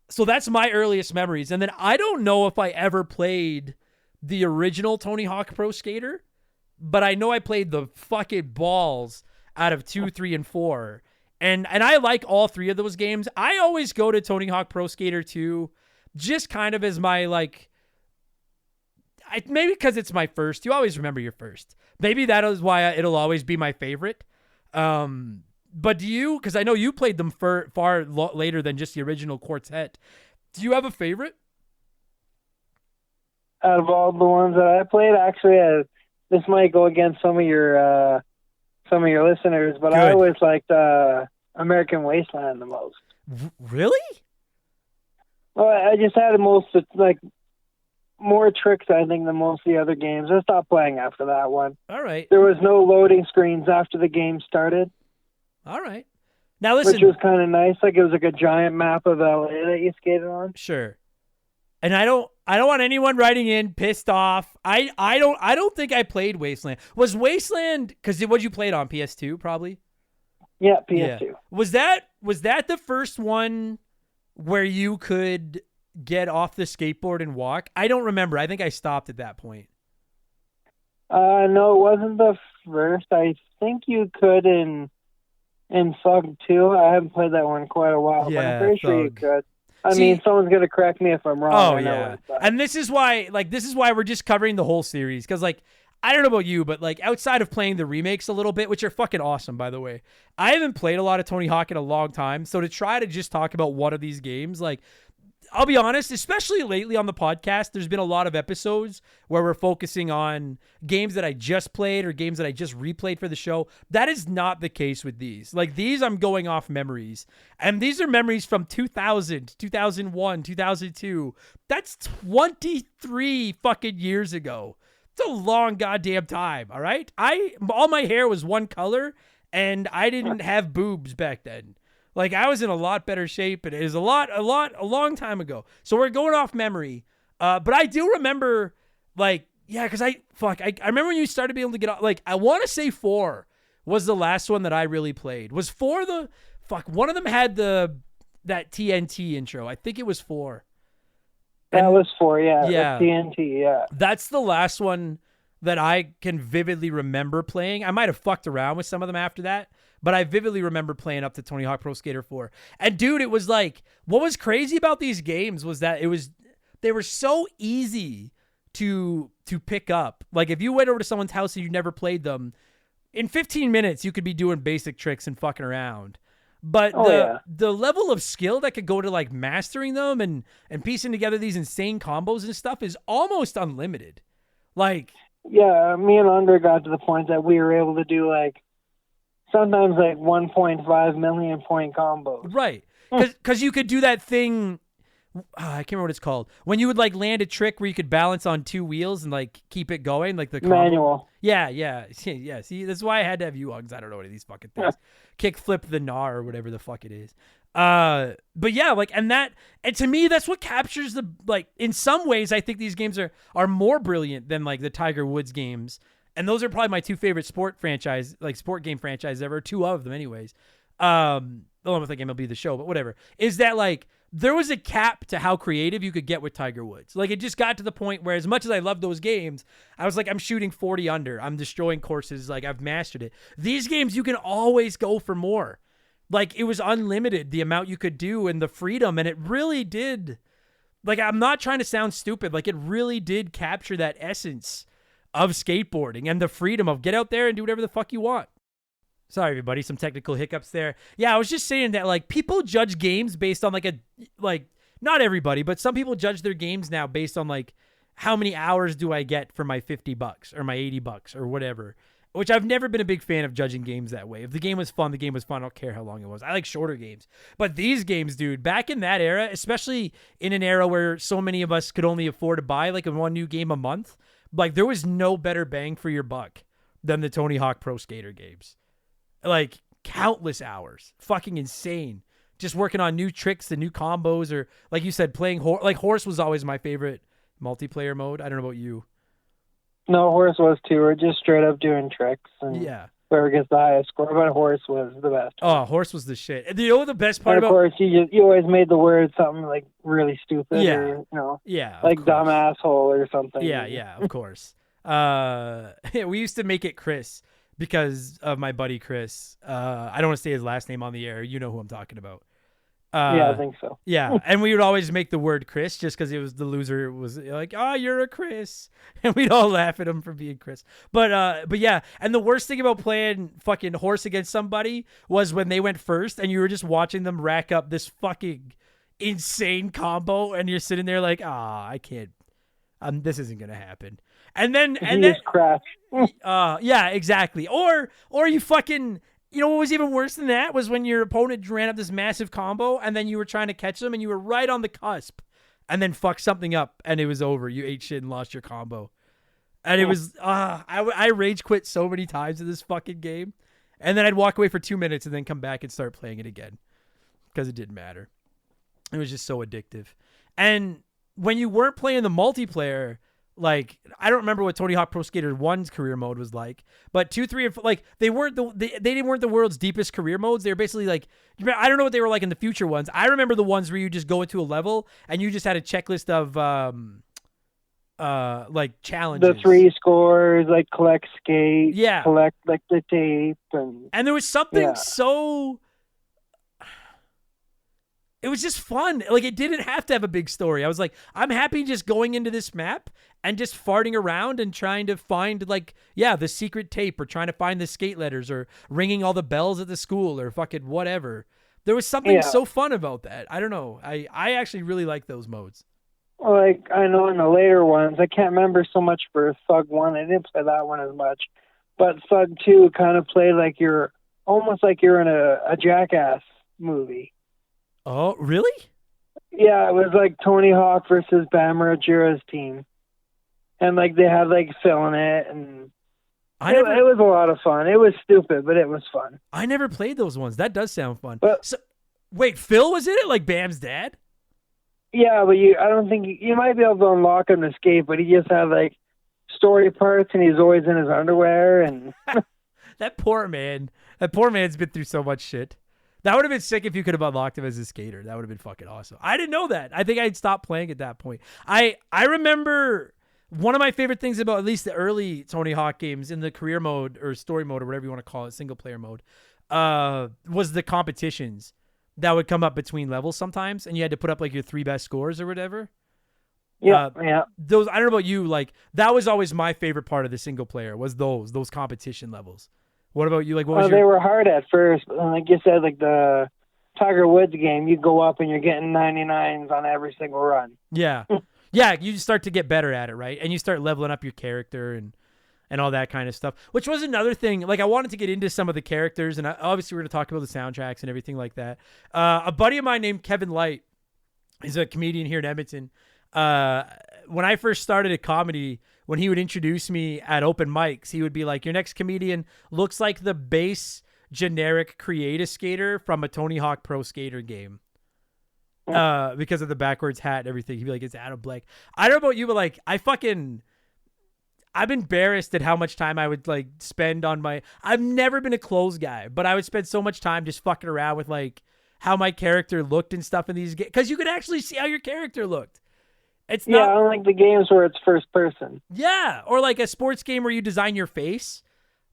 so that's my earliest memories. And then I don't know if I ever played the original Tony Hawk Pro Skater, but I know I played the fucking balls out of 2, 3, and 4. And I like all 3 of those games. I always go to Tony Hawk Pro Skater 2 just kind of as my, like, maybe because it's my first. You always remember your first. Maybe that is why it'll always be my favorite. But do you, because I know you played them far later than just the original quartet. Do you have a favorite? Out of all the ones that I played, actually, this might go against some of your listeners, but Good. I always liked American Wasteland the most. Really? Well, I just had the most, like, more tricks, I think, than most of the other games. I stopped playing after that one. All right. There was no loading screens after the game started. All right. Now listen. Which was kind of nice. Like, it was like a giant map of LA that you skated on. Sure. And I don't want anyone writing in pissed off. I don't think I played Wasteland. Was Wasteland, because what you played on PS2 probably? Yeah, PS2. Yeah. Was that the first one where you could get off the skateboard and walk? I don't remember. I think I stopped at that point. No, it wasn't the first. I think you could in Thug 2. I haven't played that one in quite a while, but Yeah, I'm pretty sure you Thug. could. I mean, someone's going to correct me if I'm wrong. Oh, I know yeah. it, but- And this is why we're just covering the whole series. Because, like, I don't know about you, but, like, outside of playing the remakes a little bit, which are fucking awesome, by the way, I haven't played a lot of Tony Hawk in a long time. So to try to just talk about one of these games, like, I'll be honest, especially lately on the podcast, there's been a lot of episodes where we're focusing on games that I just played or games that I just replayed for the show. That is not the case with these. Like, these, I'm going off memories. And these are memories from 2000, 2001, 2002. That's 23 fucking years ago. It's a long goddamn time, all right? All my hair was one color, and I didn't have boobs back then. Like, I was in a lot better shape, and it is a long time ago. So we're going off memory. But I do remember, like, yeah, because I remember when you started being able to get off, like, I want to say 4 was the last one that I really played. Was 4 one of them had that TNT intro. I think it was 4. That was 4, yeah. Yeah. TNT, yeah. That's the last one that I can vividly remember playing. I might have fucked around with some of them after that, but I vividly remember playing up to Tony Hawk Pro Skater 4. And dude, it was like, what was crazy about these games was that they were so easy to pick up. Like, if you went over to someone's house and you never played them, in 15 minutes you could be doing basic tricks and fucking around. But the level of skill that could go to, like, mastering them and piecing together these insane combos and stuff is almost unlimited. Like, yeah, me and Andre got to the point that we were able to do, like, sometimes, like, 1.5 million point combos. Right. Because you could do that thing, I can't remember what it's called, when you would, like, land a trick where you could balance on 2 wheels and, like, keep it going, like the combo. Manual. Yeah. See, that's why I had to have you on, because I don't know any of these fucking things. Kick flip the gnar or whatever the fuck it is. But yeah, like, and to me, that's what captures the, like, in some ways, I think these games are more brilliant than, like, the Tiger Woods games. And those are probably my 2 favorite sport game franchises ever. 2 of them anyways. Along with the game will be the show, but whatever. Is that, like, there was a cap to how creative you could get with Tiger Woods. Like, it just got to the point where, as much as I love those games, I was like, I'm shooting 40 under. I'm destroying courses. Like, I've mastered it. These games, you can always go for more. Like, it was unlimited, the amount you could do and the freedom. And it really did. like, I'm not trying to sound stupid. Like, it really did capture that essence of skateboarding and the freedom of get out there and do whatever the fuck you want. Sorry, everybody, some technical hiccups there. Yeah, I was just saying that, like, people judge games based on, not everybody, but some people judge their games now based on, like, how many hours do I get for my $50 or my $80 or whatever, which I've never been a big fan of judging games that way. If the game was fun, the game was fun. I don't care how long it was. I like shorter games. But these games, dude, back in that era, especially in an era where so many of us could only afford to buy, like, one new game a month, like, there was no better bang for your buck than the Tony Hawk Pro Skater games. Like, countless hours. Fucking insane. Just working on new tricks and new combos, or, like you said, playing Horse was always my favorite multiplayer mode. I don't know about you. No, Horse was too. We're just straight up doing tricks, and whoever gets the highest score. But Horse was the best. Oh, Horse was the shit. And you know what the best part and of course, you always made the word something like really stupid, Yeah. or Yeah, like dumb asshole or something. Yeah, of course. We used to make it Chris because of my buddy Chris. I don't want to say his last name on the air. You know who I'm talking about. Yeah, I think so. Yeah, and we would always make the word Chris just because it was the loser was like, "Oh, you're a Chris," and we'd all laugh at him for being Chris. But yeah, and the worst thing about playing fucking Horse against somebody was when they went first, and you were just watching them rack up this fucking insane combo, and you're sitting there like, I can't. This isn't gonna happen. And then crash. Yeah, exactly. Or you fucking. You know what was even worse than that was when your opponent ran up this massive combo and then you were trying to catch them and you were right on the cusp and then fucked something up and it was over. You ate shit and lost your combo. And it was, I rage quit so many times in this fucking game. And then I'd walk away for 2 minutes and then come back and start playing it again because it didn't matter. It was just so addictive. And when you weren't playing the multiplayer, like, I don't remember what Tony Hawk Pro Skater 1's career mode was like, but 2, 3, and 4, like, they weren't the world's deepest career modes. They were basically like, I don't know what they were like in the future ones. I remember the ones where you just go into a level and you just had a checklist of like challenges. The 3 scores, like collect skate, yeah, collect like the tape, and there was something so. It was just fun. Like, it didn't have to have a big story. I was like, I'm happy just going into this map and just farting around and trying to find, like, the secret tape or trying to find the skate letters or ringing all the bells at the school or fucking whatever. There was something so fun about that. I don't know. I actually really like those modes. Like, I know in the later ones, I can't remember so much for Thug 1. I didn't play that one as much. But Thug 2 kind of played like almost like you're in a Jackass movie. Oh, really? Yeah, it was like Tony Hawk versus Bam Margera's team. And like they had like Phil in it, and it was a lot of fun. It was stupid, but it was fun. I never played those ones. That does sound fun. But, so, wait, Phil was in it, like Bam's dad? Yeah, but I don't think you might be able to unlock him to skate, but he just had like story parts, and he's always in his underwear. And that poor man. That poor man's been through so much shit. That would have been sick if you could have unlocked him as a skater. That would have been fucking awesome. I didn't know that. I think I'd stopped playing at that point. I remember one of my favorite things about at least the early Tony Hawk games in the career mode or story mode or whatever you want to call it, single player mode, was the competitions that would come up between levels sometimes, and you had to put up like your 3 best scores or whatever. Yeah. Those, I don't know about you, like that was always my favorite part of the single player was those competition levels. What about you? Like, what was they were hard at first. Like you said, like the Tiger Woods game, you go up and you're getting 99s on every single run. Yeah. Yeah, you start to get better at it, right? And you start leveling up your character and all that kind of stuff, which was another thing. Like, I wanted to get into some of the characters, and obviously we're going to talk about the soundtracks and everything like that. A buddy of mine named Kevin Light is a comedian here in Edmonton. When I first started at comedy, when he would introduce me at open mics, he would be like, your next comedian looks like the base generic create-a skater from a Tony Hawk Pro Skater game. Because of the backwards hat and everything. He'd be like, it's Adam Blake. I don't know about you, but like, I'm embarrassed at how much time I would like spend on I've never been a clothes guy, but I would spend so much time just fucking around with like how my character looked and stuff in these games. Cause you could actually see how your character looked. It's not, I don't like the games where it's first person. Yeah. Or like a sports game where you design your face.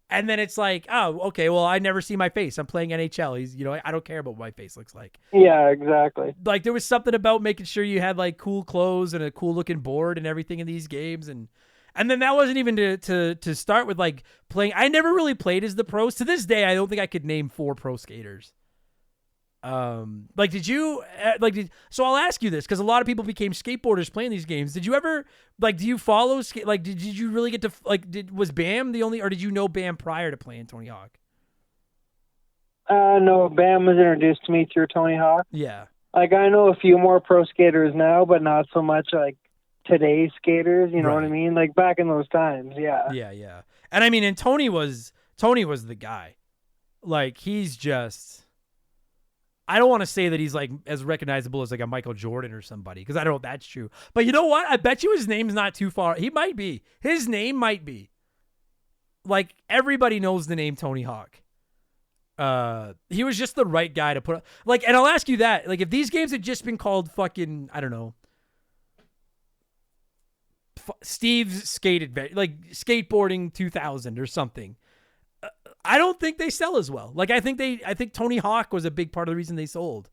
And then it's like, oh, okay, well, I never see my face. I'm playing NHL. He's, I don't care about what my face looks like. Yeah, exactly. Like there was something about making sure you had like cool clothes and a cool looking board and everything in these games. And then that wasn't even to start with like playing. I never really played as the pros. To this day, I don't think I could name 4 pro skaters. Like, did you so I'll ask you this because a lot of people became skateboarders playing these games. Did you ever do you follow like did you really get to was Bam the only, or did you know Bam prior to playing Tony Hawk? No, Bam was introduced to me through Tony Hawk. Yeah. Like I know a few more pro skaters now, but not so much like today's skaters. You know what I mean? Like back in those times, yeah. Yeah. And I mean, and Tony was the guy. Like he's just. I don't want to say that he's like as recognizable as like a Michael Jordan or somebody because I don't know if that's true. But you know what? I bet you his name's not too far. He might be. His name might be. Like everybody knows the name Tony Hawk. He was just the right guy to put like, and I'll ask you that. Like if these games had just been called fucking, I don't know, Steve's Skateboarding 2000 or something. I don't think they sell as well. Like I think Tony Hawk was a big part of the reason they sold.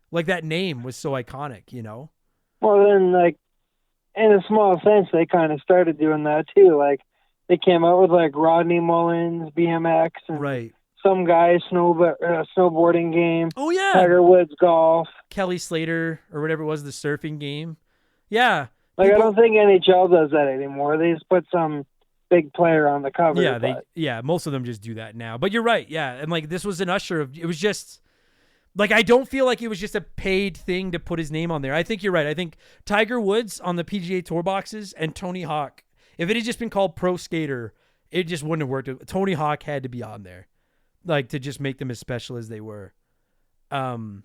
Like that name was so iconic, Well, then like in a small sense, they kind of started doing that too. Like they came out with like Rodney Mullins, BMX, and right. Some guy snowboarding game. Oh yeah, Tiger Woods golf. Kelly Slater or whatever it was, the surfing game. Yeah, like I don't think NHL does that anymore. They just put some big player on the cover. Yeah, most of them just do that now. But you're right, yeah. And like this was an usher of, it was just like I don't feel like it was just a paid thing to put his name on there. I think you're right. I think Tiger Woods on the PGA Tour boxes and Tony Hawk, if it had just been called Pro Skater, it just wouldn't have worked. Tony Hawk had to be on there, like to just make them as special as they were. And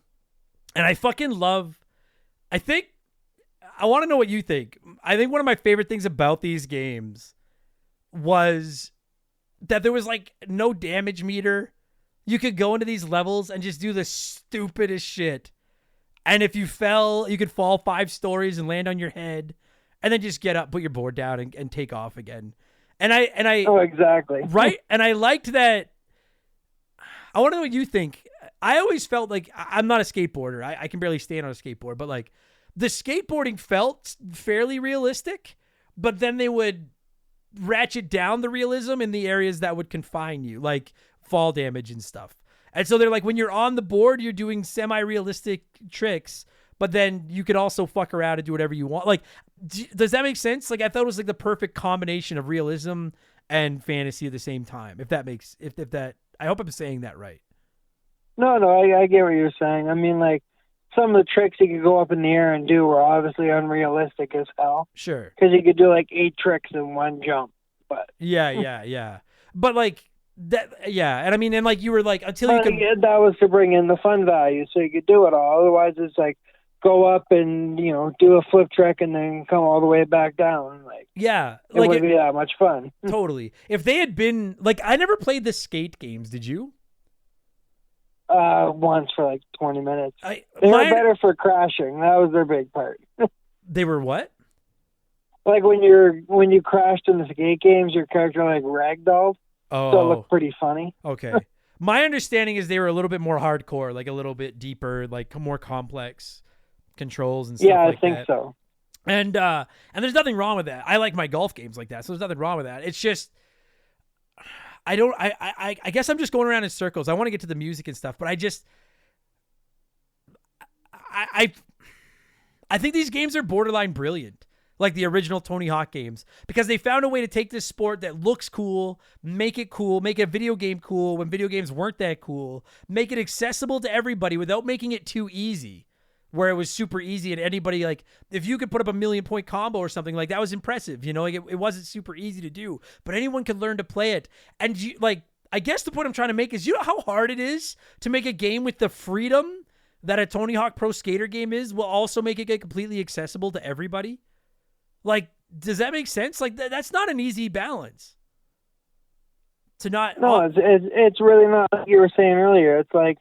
I fucking love. I want to know what you think. I think one of my favorite things about these games was that there was like no damage meter. You could go into these levels and just do the stupidest shit. And if you fell, you could fall 5 stories and land on your head and then just get up, put your board down and take off again. And I Oh, exactly. Right. And I liked that. I want to know what you think. I always felt like I'm not a skateboarder. I can barely stand on a skateboard, but like the skateboarding felt fairly realistic, but then they would ratchet down the realism in the areas that would confine you, like fall damage and stuff. And so they're like, when you're on the board, you're doing semi-realistic tricks, but then you could also fuck around and do whatever you want. Like, does that make sense? Like, I thought it was like the perfect combination of realism and fantasy at the same time. If that, I hope I'm saying that right. No, I get what you're saying. I mean, like, some of the tricks you could go up in the air and do were obviously unrealistic as hell. Sure. Because you could do like 8 tricks in one jump. But yeah. But like that, yeah. And I mean, and like you were like until you could. That was to bring in the fun value, so you could do it all. Otherwise, it's like go up and do a flip trick and then come all the way back down. Like yeah, it wouldn't be that much fun. Totally. If they had been like, I never played the skate games. Did you? Once for like 20 minutes. They were better for crashing. That was their big part. They were what? Like when you crashed in the skate games, your character like ragdolled. Oh, so it looked pretty funny. Okay. My understanding is they were a little bit more hardcore, like a little bit deeper, like more complex controls and stuff. Yeah, like I think that. so. And there's nothing wrong with that. I like my golf games like that, so there's nothing wrong with that. It's just I guess I'm just going around in circles. I want to get to the music and stuff, but I think these games are borderline brilliant, like the original Tony Hawk games, because they found a way to take this sport that looks cool, make a video game cool when video games weren't that cool, make it accessible to everybody without making it too easy, where it was super easy and anybody, like, if you could put up a 1,000,000-point combo or something, like, that was impressive, like it wasn't super easy to do, but anyone could learn to play it. And I guess the point I'm trying to make is, you know how hard it is to make a game with the freedom that a Tony Hawk Pro Skater game is, will also make it get completely accessible to everybody? Like, does that make sense? Like, that's not an easy balance. No, it's really not. Like you were saying earlier, it's like,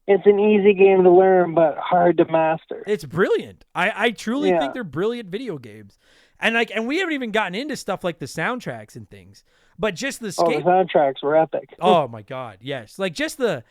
it's an easy game to learn, but hard to master. It's brilliant. I truly think they're brilliant video games. And we haven't even gotten into stuff like the soundtracks and things, but just the the skate. soundtracks were epic. Oh my God. Yes. Like just the,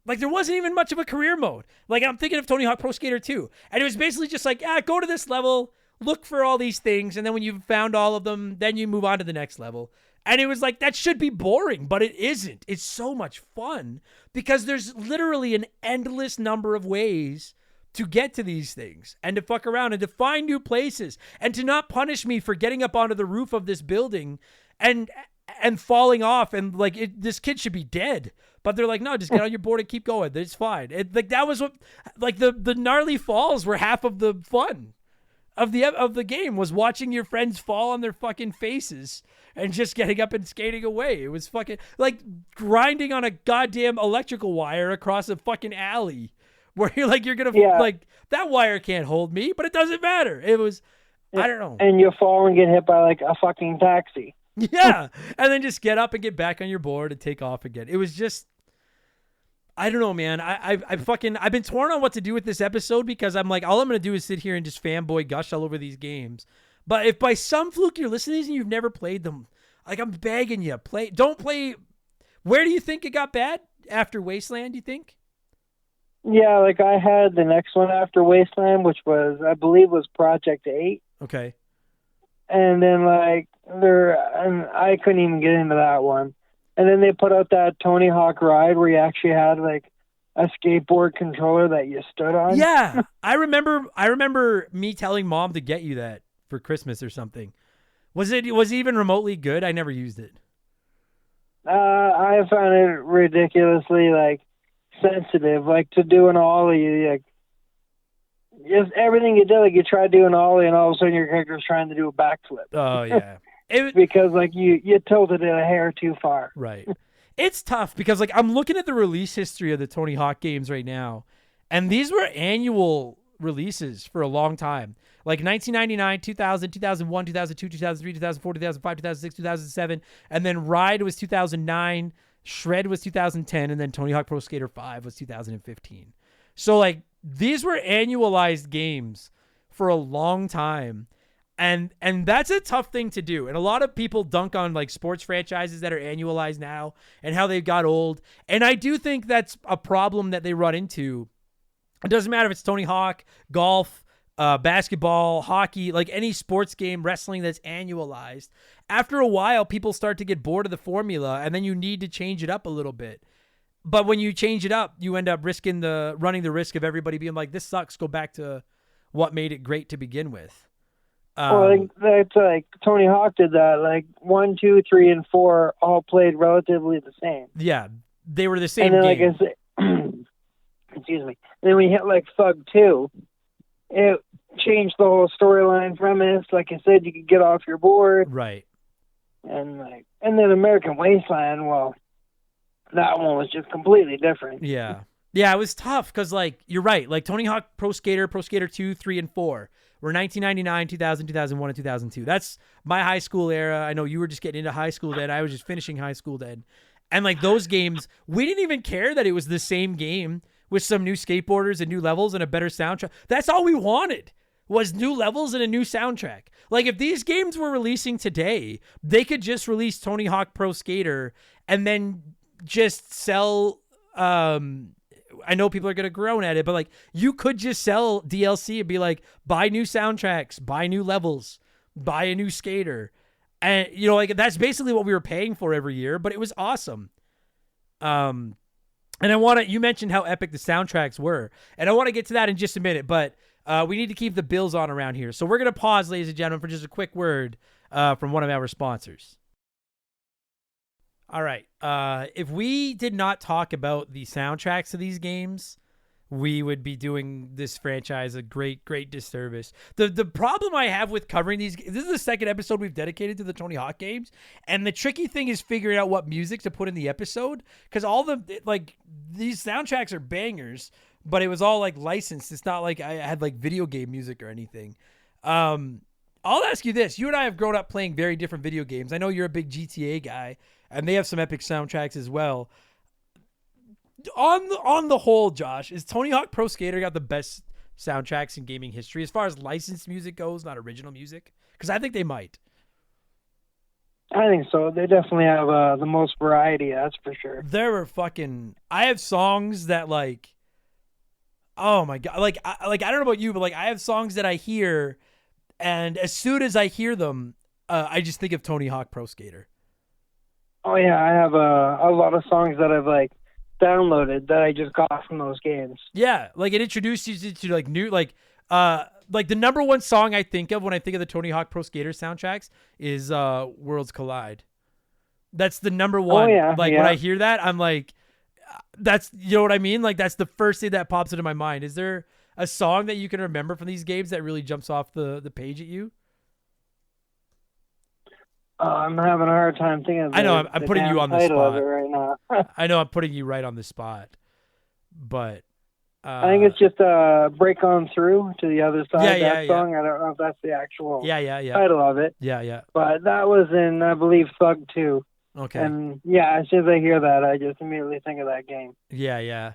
like there wasn't even much of a career mode. Like I'm thinking of Tony Hawk Pro Skater 2. And it was basically just like, go to this level, look for all these things. And then when you've found all of them, then you move on to the next level. And it was like, that should be boring, but it isn't. It's so much fun because there's literally an endless number of ways to get to these things and to fuck around and to find new places and to not punish me for getting up onto the roof of this building and falling off and like this kid should be dead. But they're like, no, just get on your board and keep going. It's fine. Like that was what, like the gnarly falls were half of the fun of the game was watching your friends fall on their fucking faces and just getting up and skating away. It was fucking like grinding on a goddamn electrical wire across a fucking alley where you're like, like that wire can't hold me, but it doesn't matter. It was, I don't know. And you fall and get hit by like a fucking taxi. Yeah. And then just get up and get back on your board and take off again. It was just, I don't know, man. I've been torn on what to do with this episode because I'm like, all I'm going to do is sit here and just fanboy gush all over these games. But if by some fluke you're listening to these and you've never played them, like I'm begging you, don't play. Where do you think it got bad? After Wasteland, you think? Yeah, like I had the next one after Wasteland, which was, I believe was Project 8. Okay. And then and I couldn't even get into that one. And then they put out that Tony Hawk Ride where you actually had like a skateboard controller that you stood on. Yeah. I remember me telling Mom to get you that for Christmas or something. Was it even remotely good? I never used it. I found it ridiculously like sensitive, like to do an ollie, like just everything you did, like you tried doing an ollie and all of a sudden your character's trying to do a backflip. Oh yeah. Because like you tilted it a hair too far. Right. It's tough because like I'm looking at the release history of the Tony Hawk games right now, and these were annual releases for a long time. Like 1999, 2000, 2001, 2002, 2003, 2004, 2005, 2006, 2007, and then Ride was 2009, Shred was 2010, and then Tony Hawk Pro Skater 5 was 2015. So like these were annualized games for a long time. And that's a tough thing to do. And a lot of people dunk on like sports franchises that are annualized now and how they got old. And I do think that's a problem that they run into. It doesn't matter if it's Tony Hawk, golf, basketball, hockey, like any sports game, wrestling that's annualized. After a while, people start to get bored of the formula and then you need to change it up a little bit. But when you change it up, you end up running the risk of everybody being like, this sucks, go back to what made it great to begin with. Well, that's like Tony Hawk did that. Like 1, 2, 3, and 4 all played relatively the same. Yeah, they were the same and then, game. Like I said, excuse me. And then we hit like Thug 2. It changed the whole storyline premise. Like I said, you could get off your board. Right. And then American Wasteland. Well, that one was just completely different. Yeah. Yeah, it was tough because like you're right. Like Tony Hawk Pro Skater 2, 3, and 4. Were 1999, 2000, 2001, and 2002. That's my high school era. I know you were just getting into high school then. I was just finishing high school then. And like those games, we didn't even care that it was the same game with some new skateboarders and new levels and a better soundtrack. That's all we wanted was new levels and a new soundtrack. Like if these games were releasing today, they could just release Tony Hawk Pro Skater and then just sell I know people are going to groan at it, but like you could just sell DLC and be like, buy new soundtracks, buy new levels, buy a new skater. And you know, like that's basically what we were paying for every year, but it was awesome. And you mentioned how epic the soundtracks were, and I want to get to that in just a minute, but we need to keep the bills on around here. So we're going to pause, ladies and gentlemen, for just a quick word from one of our sponsors. All right. If we did not talk about the soundtracks of these games, we would be doing this franchise a great, great disservice. The problem I have with covering these, this is the second episode we've dedicated to the Tony Hawk games, and the tricky thing is figuring out what music to put in the episode, because these soundtracks are bangers, but it was all like licensed. It's not like I had like video game music or anything. I'll ask you this. You and I have grown up playing very different video games. I know you're a big GTA guy, and they have some epic soundtracks as well. On the whole, Josh, is Tony Hawk Pro Skater got the best soundtracks in gaming history as far as licensed music goes, not original music, because I think they might. I think so. They definitely have the most variety, that's for sure. There were I have songs that like, oh my God. I don't know about you, but like I have songs that I hear, and as soon as I hear them, I just think of Tony Hawk Pro Skater. Oh yeah, I have a lot of songs that I've like downloaded that I just got from those games. Yeah, like it introduced you to like new like the number one song I think of when I think of the Tony Hawk Pro Skater soundtracks is Worlds Collide. That's the number one. Oh, yeah, like yeah. when I hear that, I'm like, that's, you know what I mean? Like that's the first thing that pops into my mind. Is there a song that you can remember from these games that really jumps off the page at you? I'm having a hard time thinking of I know the I'm putting you damn on the title of spot it right now. I know I'm putting you right on the spot, but I think it's just Break On Through to the Other Side, Yeah. song. I don't know if that's the actual yeah. title of it. Yeah. But that was in, I believe, Thug 2. Okay. And yeah, as soon as I hear that, I just immediately think of that game. Yeah.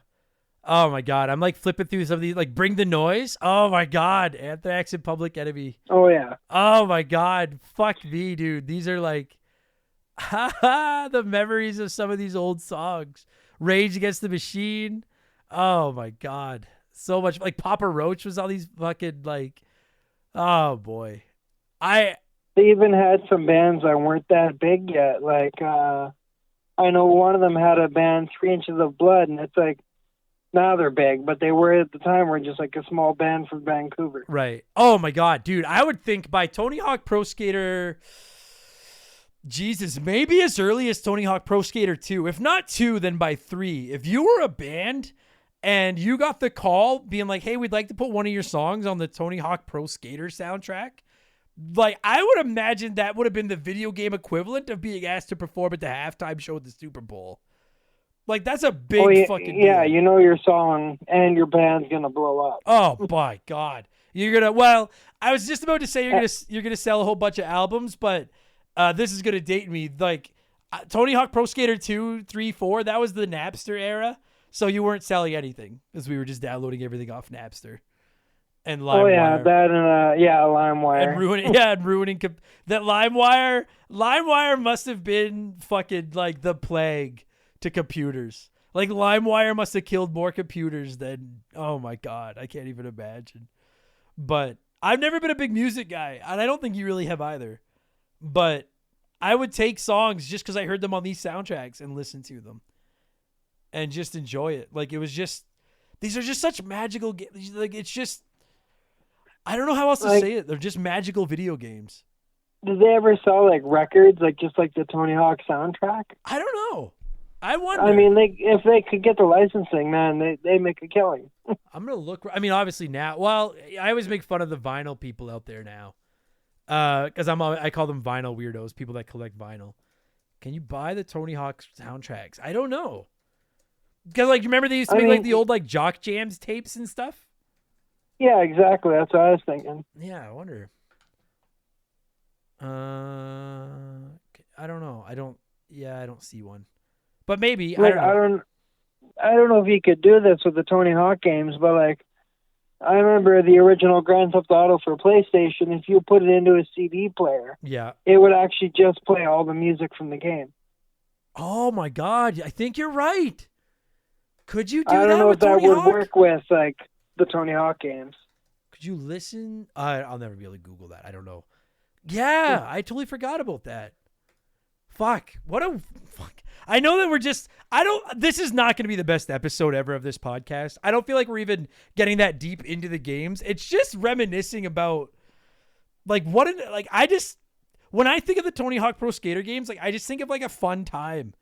Oh my God. I'm like flipping through some of these, like Bring the Noise. Oh my God. Anthrax and Public Enemy. Oh, yeah. Oh my God. Fuck me, dude. These are like, the memories of some of these old songs. Rage Against the Machine. Oh my God. So much. Like Papa Roach was all these fucking like, oh boy. They even had some bands that weren't that big yet. Like, I know one of them had a band, 3 Inches of Blood, and it's like, now they're big, but they were at the time were just like a small band from Vancouver. Right. Oh my God, dude. I would think by Tony Hawk Pro Skater, Jesus, maybe as early as Tony Hawk Pro Skater 2. If not 2, then by 3. If you were a band and you got the call being like, hey, we'd like to put one of your songs on the Tony Hawk Pro Skater soundtrack, like I would imagine that would have been the video game equivalent of being asked to perform at the halftime show at the Super Bowl. Like that's a big fucking deal. Yeah, you know your song and your band's gonna blow up. Oh my God. You're gonna, well, I was just about to say you're gonna sell a whole bunch of albums, but this is gonna date me. Like Tony Hawk Pro Skater 2, 3, 4, that was the Napster era. So you weren't selling anything because we were just downloading everything off Napster and LimeWire. Oh yeah, that and LimeWire. And ruining that LimeWire. LimeWire must have been fucking like the plague to computers. Like LimeWire must have killed more computers than, oh my God, I can't even imagine. But I've never been a big music guy, and I don't think you really have either. But I would take songs just because I heard them on these soundtracks and listen to them and just enjoy it. Like it was just, these are just such magical games. Like it's just, I don't know how else to say it. They're just magical video games. Did they ever sell like records, like just like the Tony Hawk soundtrack? I don't know. I wonder. I mean, if they could get the licensing, man, they make a killing. I'm gonna look. I mean, obviously now. Well, I always make fun of the vinyl people out there now, because I call them vinyl weirdos, people that collect vinyl. Can you buy the Tony Hawk soundtracks? I don't know. Because like, you remember they used to make like the old like Jock Jams tapes and stuff? Yeah, exactly. That's what I was thinking. Yeah, I wonder. I don't know. I don't see one. But maybe Like, I don't know. I don't know if you could do this with the Tony Hawk games, but like I remember the original Grand Theft Auto for PlayStation. If you put it into a CD player, Yeah. it would actually just play all the music from the game. Oh my God! I think you're right. Could you do I that don't know with if that Tony would Hawk? work with like the Tony Hawk games. Could you listen? I'll never be able to Google that. I don't know. Yeah, I totally forgot about that. Fuck. Fuck. I know that we're just, this is not going to be the best episode ever of this podcast. I don't feel like we're even getting that deep into the games. It's just reminiscing about like when I think of the Tony Hawk Pro Skater games, like I just think of like a fun time.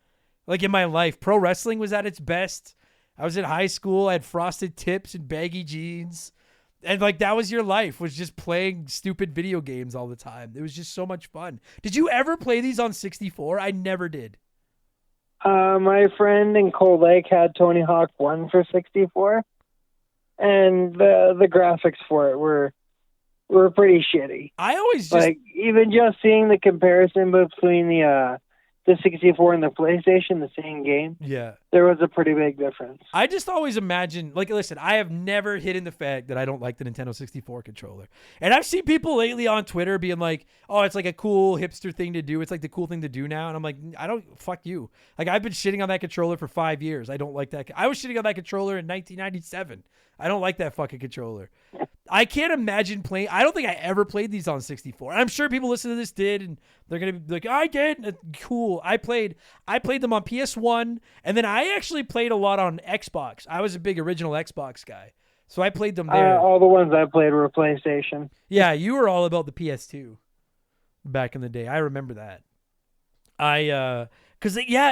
Like in my life, pro wrestling was at its best. I was in high school. I had frosted tips and baggy jeans. And like that was your life, was just playing stupid video games all the time. It was just so much fun. Did you ever play these on 64? I never did. My friend in Cold Lake had Tony Hawk 1 for 64, and the graphics for it were pretty shitty. I always just like even just seeing the comparison between the the 64 and the PlayStation, the same game, Yeah. there was a pretty big difference. I just always imagine, like, listen, I have never hidden the fact that I don't like the Nintendo 64 controller. And I've seen people lately on Twitter being like, oh, it's like a cool hipster thing to do. It's like the cool thing to do now. And I'm like, fuck you. Like, I've been shitting on that controller for 5 years. I don't like that. I was shitting on that controller in 1997. I don't like that fucking controller. I can't imagine playing. I don't think I ever played these on 64. I'm sure people listening to this did, and they're gonna be like, "I did." Cool. I played them on PS1, and then I actually played a lot on Xbox. I was a big original Xbox guy, so I played them there. All the ones I played were PlayStation. Yeah, you were all about the PS2 back in the day. I remember that. And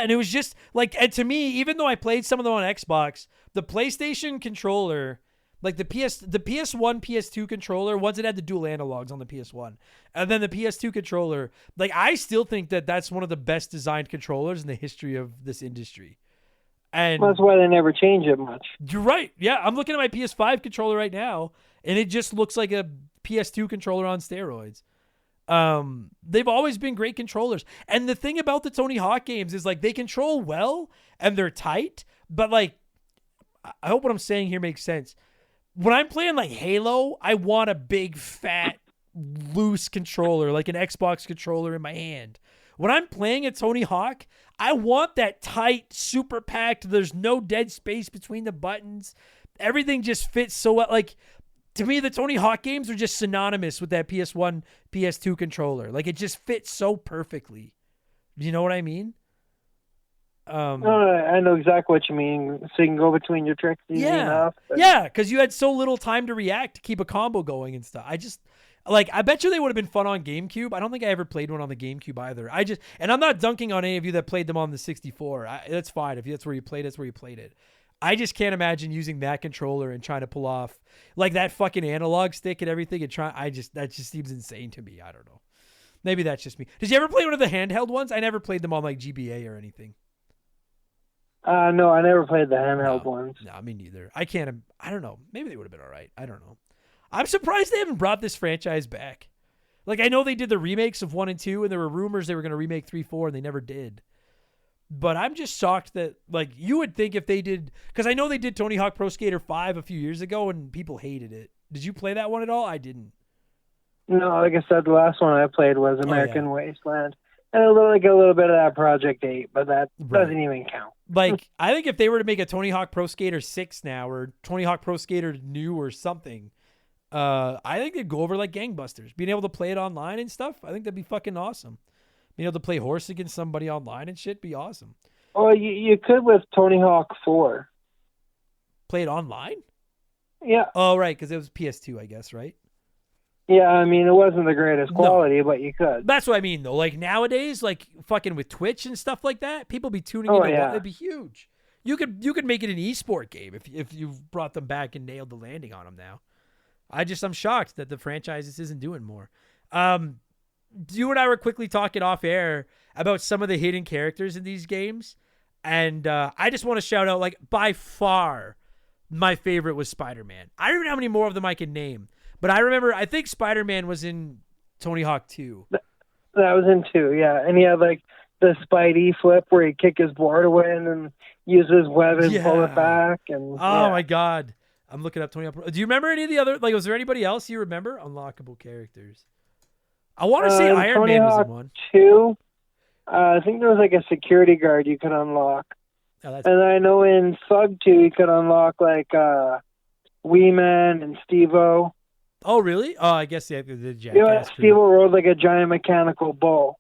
it was just like, and to me, even though I played some of them on Xbox, the PlayStation controller, like the PS1, PS2 controller, once it had the dual analogs on the PS1, and then the PS2 controller, like I still think that that's one of the best designed controllers in the history of this industry. And That's why they never change it much. you're right. Yeah, I'm looking at my PS5 controller right now, and it just looks like a PS2 controller on steroids. They've always been great controllers. And the thing about the Tony Hawk games is like they control well and they're tight, but like I hope what I'm saying here makes sense. When I'm playing like Halo, I want a big, fat, loose controller, like an Xbox controller in my hand. When I'm playing a Tony Hawk, I want that tight, super packed, there's no dead space between the buttons. Everything just fits so well. Like, to me, the Tony Hawk games are just synonymous with that PS1, PS2 controller. Like, it just fits so perfectly. You know what I mean? I know exactly what you mean. So you can go between your tricks easy enough. Yeah, because you had so little time to react to keep a combo going and stuff. I bet you they would have been fun on GameCube. I don't think I ever played one on the GameCube either. And I'm not dunking on any of you that played them on the 64. That's fine. If that's where you played, that's where you played it. I just can't imagine using that controller and trying to pull off like that fucking analog stick and everything and that just seems insane to me. I don't know. Maybe that's just me. Did you ever play one of the handheld ones? I never played them on like GBA or anything. No, I never played the handheld ones. No, me neither. I don't know. Maybe they would have been all right. I don't know. I'm surprised they haven't brought this franchise back. Like, I know they did the remakes of 1 and 2, and there were rumors they were going to remake 3, 4, and they never did. But I'm just shocked that, like, you would think if they did, because I know they did Tony Hawk Pro Skater 5 a few years ago, and people hated it. Did you play that one at all? I didn't. No, like I said, the last one I played was American Wasteland. And a little bit of that Project 8, but that doesn't even count. Like, I think if they were to make a Tony Hawk Pro Skater 6 now, or Tony Hawk Pro Skater New or something, I think they'd go over like gangbusters. Being able to play it online and stuff, I think that'd be fucking awesome. Being able to play horse against somebody online and shit be awesome. Oh, you could with Tony Hawk 4. Play it online? Yeah. Oh, right, because it was PS2, I guess, right? Yeah, I mean, it wasn't the greatest quality, but you could. That's what I mean, though. Like, nowadays, like, fucking with Twitch and stuff like that, people be tuning into it. It'd be huge. You could make it an esport game if you brought them back and nailed the landing on them now. I'm shocked that the franchise isn't doing more. You and I were quickly talking off air about some of the hidden characters in these games. And I just want to shout out, like, by far, my favorite was Spider-Man. I don't know how many more of them I can name. But I think Spider-Man was in Tony Hawk 2. That was in 2, yeah. And he had, like, the Spidey flip where he'd kick his board away and then use his web and pull it back. And my God. I'm looking up Tony Hawk. Do you remember any of the other, like, was there anybody else you remember? Unlockable characters. I want to say Iron Tony Man Hawk was in one. 2, I think there was, like, a security guard you could unlock. And I know in Thug 2 you could unlock, like, Wee Man and Steve-O. Oh, really? Oh, I guess the Jackass. Steve-O rode like a giant mechanical bull.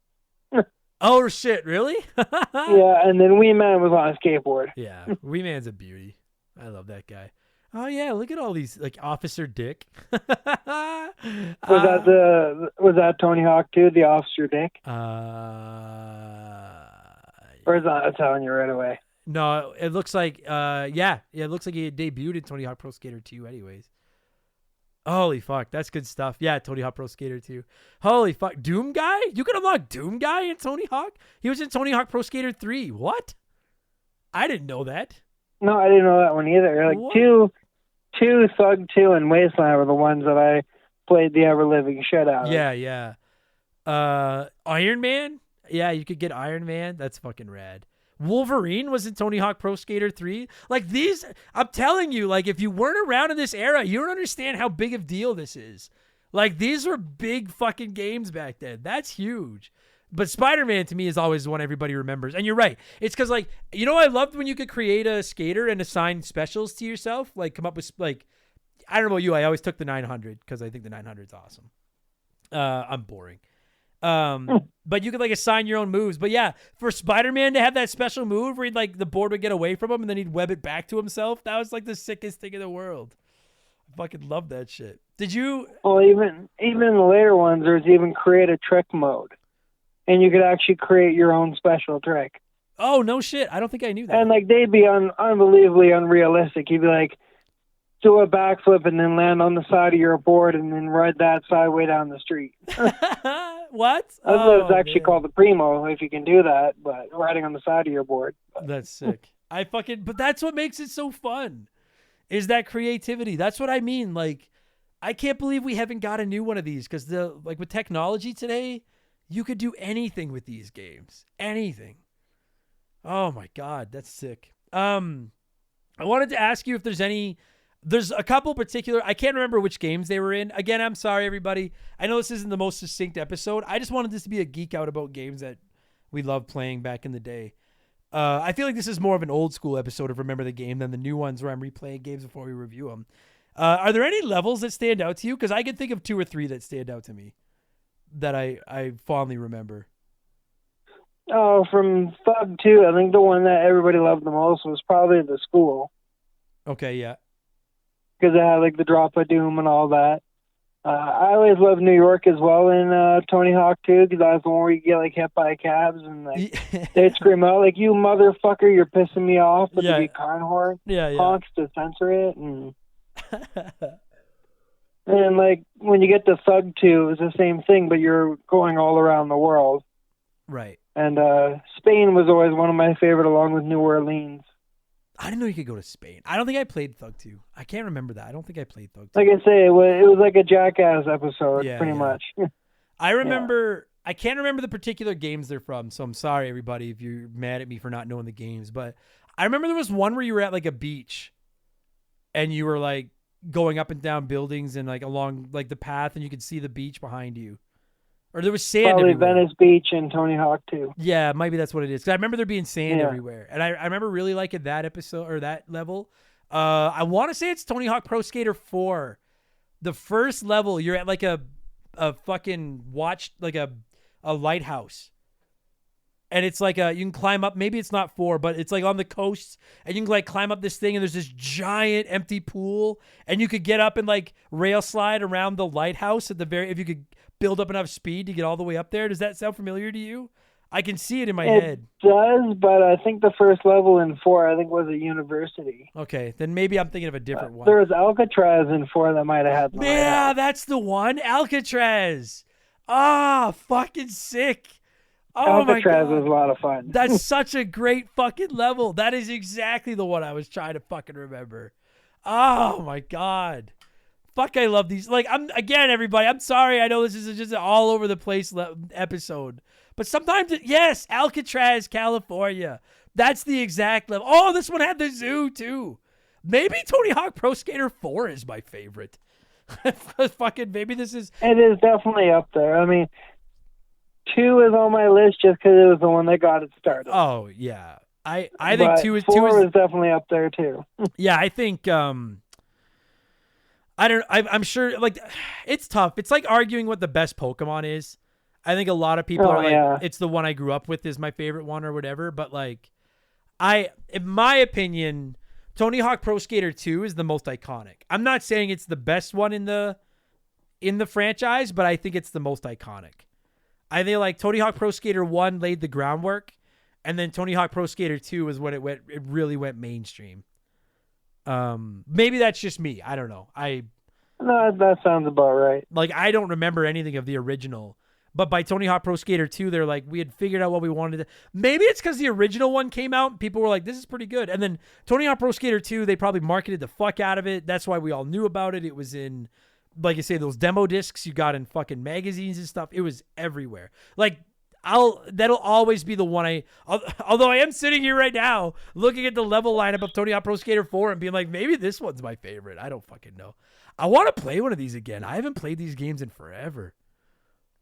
Oh, shit, really? Yeah, and then Wee Man was on a skateboard. Yeah, Wee Man's a beauty. I love that guy. Oh, yeah, look at all these, like, Officer Dick. Was that Tony Hawk 2, the Officer Dick? Or is that telling you right away? No, it looks like, it looks like he debuted in Tony Hawk Pro Skater 2 anyways. Holy fuck, that's good stuff. Yeah, Tony Hawk Pro Skater 2. Holy fuck, Doom Guy? You could unlock Doom Guy in Tony Hawk? He was in Tony Hawk Pro Skater 3. What? I didn't know that. No, I didn't know that one either. Like, two Thug 2 and Wasteland were the ones that I played the ever-living shit out of. Yeah. Iron Man? Yeah, you could get Iron Man. That's fucking rad. Wolverine was in Tony Hawk Pro Skater 3. Like these, I'm telling you, like if you weren't around in this era, you don't understand how big of deal this is. Like these were big fucking games back then. That's huge. But Spider-Man to me is always the one everybody remembers. And you're right. It's because like, you know, I loved when you could create a skater and assign specials to yourself. Like come up with like, I don't know about you. I always took the 900 because I think the 900 is awesome. I'm boring. But you could like assign your own moves. But yeah, for Spider-Man to have that special move where he'd like the board would get away from him and then he'd web it back to himself, that was like the sickest thing in the world. I fucking love that shit. Did you? Well, even in the later ones, there's even create a trick mode, and you could actually create your own special trick. Oh no shit! I don't think I knew that. And like they'd be unbelievably unrealistic. You'd be like, do a backflip and then land on the side of your board and then ride that side way down the street. What? That's what it's actually called, the primo, if you can do that, but riding on the side of your board. That's sick. But that's what makes it so fun, is that creativity. That's what I mean. Like, I can't believe we haven't got a new one of these because with technology today, you could do anything with these games. Anything. Oh my God, that's sick. I wanted to ask you if there's a couple particular, I can't remember which games they were in. Again, I'm sorry, everybody. I know this isn't the most succinct episode. I just wanted this to be a geek out about games that we loved playing back in the day. I feel like this is more of an old school episode of Remember the Game than the new ones where I'm replaying games before we review them. Are there any levels that stand out to you? Because I can think of 2 or 3 that stand out to me that I fondly remember. Oh, from Thug 2, I think the one that everybody loved the most was probably the school. Okay, yeah. Because it had like the drop of doom and all that. I always loved New York as well in Tony Hawk 2, because that was the one where you get like hit by cabs and like they'd scream out like, "You motherfucker, you're pissing me off," with the big car horn honks to censor it. And and like when you get to Thug 2, it's the same thing, but you're going all around the world. Right. And Spain was always one of my favorite, along with New Orleans. I didn't know you could go to Spain. I don't think I played Thug 2. I can't remember that. I don't think I played Thug 2. Like I say, it was like a Jackass episode, pretty much. I remember, I can't remember the particular games they're from, so I'm sorry, everybody, if you're mad at me for not knowing the games. But I remember there was one where you were at like a beach and you were like going up and down buildings and like along like the path and you could see the beach behind you. Or there was sand Probably everywhere. Venice Beach and Tony Hawk 2. Yeah, maybe that's what it is. Because I remember there being sand everywhere. And I remember really liking that episode or that level. I want to say it's Tony Hawk Pro Skater 4. The first level, you're at like a fucking like a lighthouse. And it's like you can climb up. Maybe it's not 4, but it's like on the coast. And you can like climb up this thing and there's this giant empty pool. And you could get up and like rail slide around the lighthouse at if you could build up enough speed to get all the way up there. Does that sound familiar to you? I can see it in my head. It does, but I think the first level in 4, I think, was a university. Okay, then maybe I'm thinking of a different one. There was Alcatraz in 4 that might have had. Yeah, that's the one. Alcatraz. Ah, fucking sick. Oh Alcatraz my God. was a lot of fun. That's such a great fucking level. That is exactly the one I was trying to fucking remember. Oh my God. Fuck, I love these. Like, everybody, I'm sorry. I know this is just an all over the place episode. But sometimes, yes, Alcatraz, California. That's the exact level. Oh, this one had the zoo, too. Maybe Tony Hawk Pro Skater 4 is my favorite. Fucking, maybe this is... It is definitely up there. I mean, 2 is on my list just because it was the one that got it started. Oh, yeah. I think 2 is... 4 is definitely up there, too. Yeah, I think... I'm sure, like, it's tough. It's like arguing what the best Pokemon is. I think a lot of people are like, it's the one I grew up with is my favorite one or whatever. But like, in my opinion, Tony Hawk Pro Skater 2 is the most iconic. I'm not saying it's the best one in the franchise, but I think it's the most iconic. I think like Tony Hawk Pro Skater 1 laid the groundwork, and then Tony Hawk Pro Skater 2 is when it really went mainstream. Maybe that's just me. I don't know. No, that sounds about right. Like, I don't remember anything of the original, but by Tony Hawk Pro Skater 2, they're like, we had figured out what we wanted to. Maybe it's because the original one came out and people were like, this is pretty good. And then Tony Hawk Pro Skater 2, they probably marketed the fuck out of it. That's why we all knew about it. It was in, like you say, those demo discs you got in fucking magazines and stuff. It was everywhere. Like, that'll always be the one although I am sitting here right now looking at the level lineup of Tony Hawk Pro Skater 4 and being like, maybe this one's my favorite. I don't fucking know. I want to play one of these again. I haven't played these games in forever.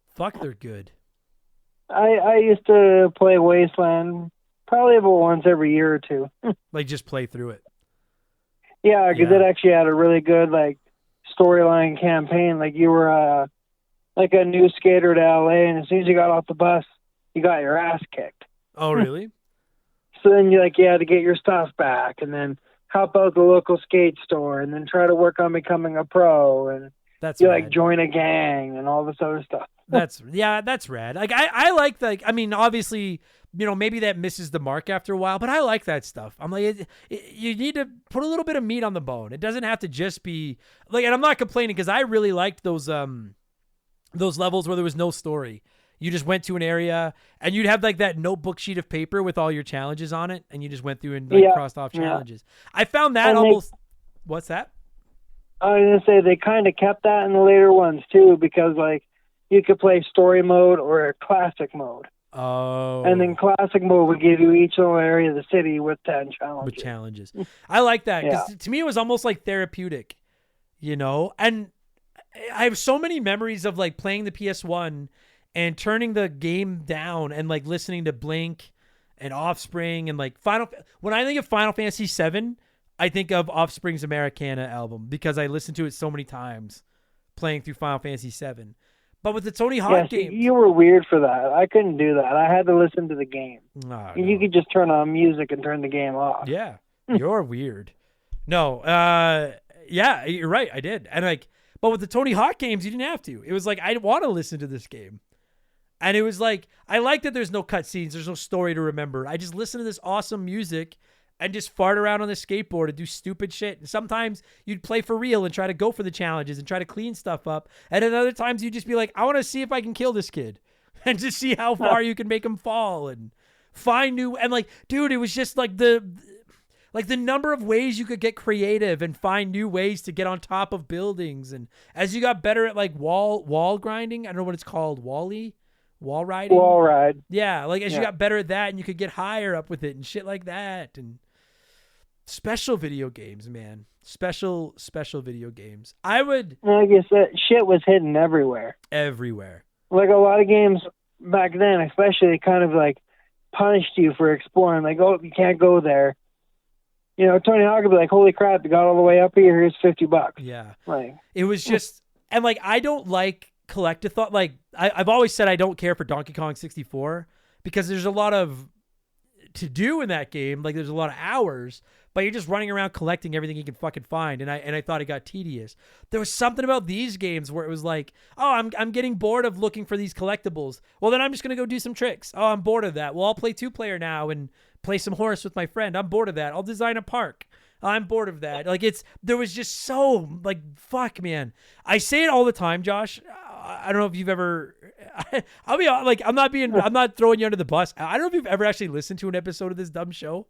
Fuck, they're good. I used to play Wasteland probably about once every year or two. Like, just play through it. Yeah, because it actually had a really good like storyline campaign. Like, you were like a new skater to LA, and as soon as you got off the bus, you got your ass kicked. Oh, really? So then you had to get your stuff back, and then help out the local skate store, and then try to work on becoming a pro, and like join a gang and all this other stuff. That's rad. Like, I like, like, I mean, obviously, you know, maybe that misses the mark after a while, but I like that stuff. I'm like, you need to put a little bit of meat on the bone. It doesn't have to just be like, and I'm not complaining because I really liked those levels where there was no story. You just went to an area and you'd have like that notebook sheet of paper with all your challenges on it, and you just went through and like crossed off challenges. I found that what's that? I was going to say they kind of kept that in the later ones too, because like you could play story mode or classic mode. Oh. And then classic mode would give you each little area of the city with 10 challenges. With challenges. I like that because to me it was almost like therapeutic, you know? And I have so many memories of like playing the PS1 and turning the game down and like listening to Blink and Offspring and like when I think of Final Fantasy VII, I think of Offspring's Americana album because I listened to it so many times playing through Final Fantasy VII. But with the Tony Hawk game, you were weird for that. I couldn't do that. I had to listen to the game. No. You could just turn on music and turn the game off. Yeah, you're weird. No, yeah, you're right. I did, and like, but with the Tony Hawk games, you didn't have to. It was like I want to listen to this game, and it was like I like that there's no cutscenes, there's no story to remember. I just listen to this awesome music and just fart around on the skateboard and do stupid shit. And sometimes you'd play for real and try to go for the challenges and try to clean stuff up. And at other times you'd just be like, I want to see if I can kill this kid and just see how far you can make him fall and find new. And like, dude, it was just like the number of ways you could get creative and find new ways to get on top of buildings. And as you got better at like wall grinding, I don't know what it's called. Wall riding. Wall ride. Yeah. Like as you got better at that and you could get higher up with it and shit like that. And special video games, man. Special video games. Like I said, shit was hidden everywhere. Everywhere. Like a lot of games back then, especially, kind of like punished you for exploring. Like, oh, you can't go there. You know, Tony Hawk would be like, holy crap, you got all the way up here, here's $50. Yeah. Like, it was just, and like, I don't like collectathon. Like, I've always said I don't care for Donkey Kong 64 because there's a lot of to do in that game. Like, there's a lot of hours, but you're just running around collecting everything you can fucking find. And I thought it got tedious. There was something about these games where it was like, oh, I'm getting bored of looking for these collectibles. Well, then I'm just going to go do some tricks. Oh, I'm bored of that. Well, I'll play 2-player now and play some horse with my friend. I'm bored of that. I'll design a park. I'm bored of that. Like, there was just so like, fuck, man. I say it all the time, Josh. I don't know if you've ever, I'll be like, I'm not throwing you under the bus. I don't know if you've ever actually listened to an episode of this dumb show.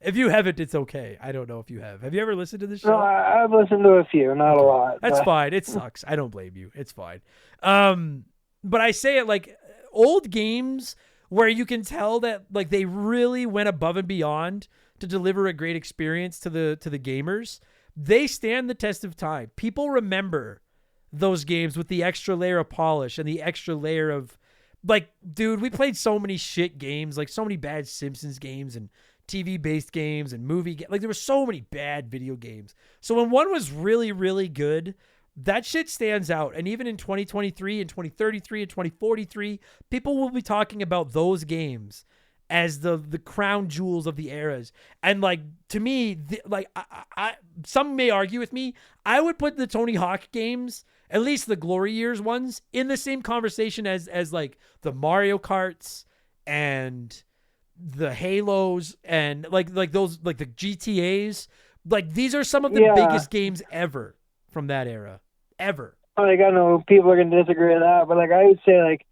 If you haven't, it's okay. I don't know if you have. Have you ever listened to this show? No, I've listened to a few, not a lot. That's fine. It sucks. I don't blame you. It's fine. But I say it like old games where you can tell that like they really went above and beyond to deliver a great experience to the gamers. They stand the test of time. People remember those games with the extra layer of polish and the extra layer of like, dude, we played so many shit games, like so many bad Simpsons games and TV-based games and like there were so many bad video games. So when one was really, really good, that shit stands out. And even in 2023 and 2033 and 2043, people will be talking about those games as the crown jewels of the eras. And like, to me, I some may argue with me, I would put the Tony Hawk games, at least the Glory Years ones, in the same conversation as like the Mario Karts and the Halos and like those, like the GTAs. Like, these are some of the biggest games ever from that era. Ever. Like, I know people are going to disagree with that, but like, I would say like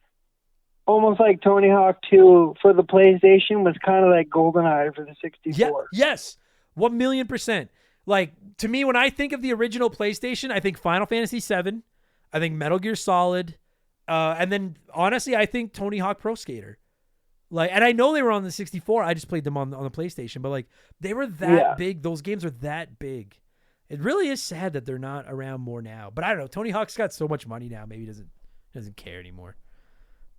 almost like Tony Hawk 2 for the PlayStation was kind of like GoldenEye for the 64. Yeah, yes. 1,000,000%. Like, to me, when I think of the original PlayStation, I think Final Fantasy VII, I think Metal Gear Solid, And then honestly, I think Tony Hawk Pro Skater. Like, and I know they were on the 64. I just played them on the PlayStation, but like they were that big. Those games are that big. It really is sad that they're not around more now. But I don't know. Tony Hawk's got so much money now. Maybe he doesn't care anymore.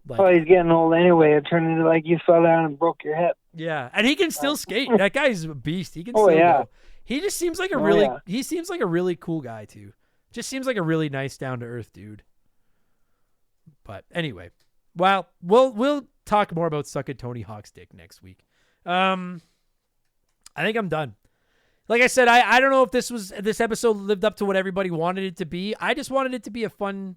Like, Oh, he's getting old anyway. It turned into like you fell down and broke your hip. yeah, and he can still skate. That guy's a beast. He can Oh, still yeah. go. He just seems like he seems like a really cool guy too. Just seems like a really nice, down to earth dude. But anyway, well, we'll talk more about sucking Tony Hawk's dick next week. I think I'm done. Like I said, I don't know if this episode lived up to what everybody wanted it to be. I just wanted it to be a fun.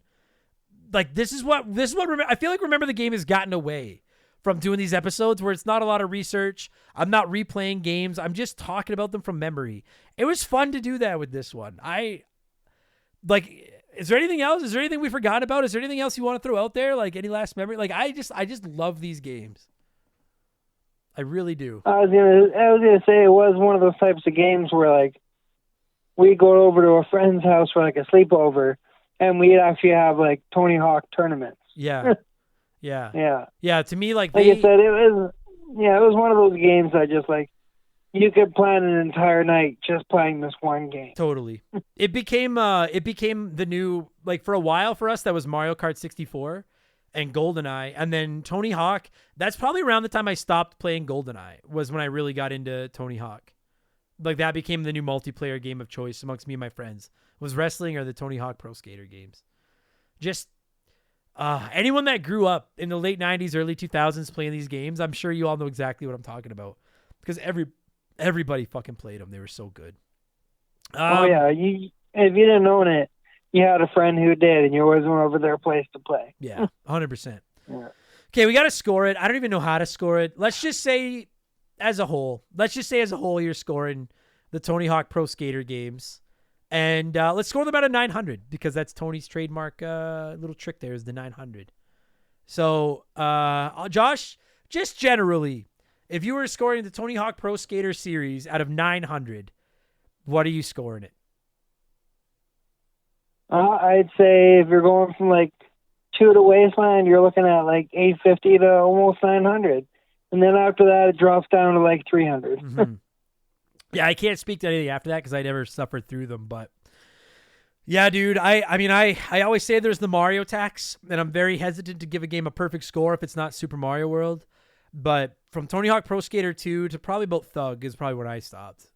Like this is what I feel like. Remember the Game has gotten away from doing these episodes where it's not a lot of research. I'm not replaying games. I'm just talking about them from memory. It was fun to do that with this one. Is there anything else? Is there anything we forgot about? Is there anything else you want to throw out there? Like any last memory? Like I just love these games. I really do. I was gonna say it was one of those types of games where like we go over to a friend's house for like a sleepover, and we'd actually have like Tony Hawk tournaments. Yeah, yeah, Yeah. To me, like I said, it was one of those games that just like you could plan an entire night just playing this one game. Totally. It became the new, like, for a while for us that was Mario Kart 64 and GoldenEye, and then Tony Hawk. That's probably around the time I stopped playing GoldenEye was when I really got into Tony Hawk. Like that became the new multiplayer game of choice amongst me and my friends. Was wrestling or the Tony Hawk Pro Skater games. Just anyone that grew up in the late 90s, early 2000s playing these games, I'm sure you all know exactly what I'm talking about because everybody fucking played them. They were so good. Oh yeah, if you didn't own it, you had a friend who did, and you always went over their place to play. Yeah, 100%. Yeah. Okay, we got to score it. I don't even know how to score it. Let's just say as a whole, you're scoring the Tony Hawk Pro Skater games. And let's score them out of 900 because that's Tony's trademark little trick there is the 900. So, Josh, just generally, if you were scoring the Tony Hawk Pro Skater series out of 900, what are you scoring it? I'd say if you're going from like 2 to Wasteland, you're looking at like 850 to almost 900. And then after that, it drops down to like 300. Mm-hmm. Yeah, I can't speak to anything after that because I never suffered through them. But yeah, dude, I always say there's the Mario tax, and I'm very hesitant to give a game a perfect score if it's not Super Mario World. But from Tony Hawk Pro Skater 2 to probably about Thug is probably when I stopped.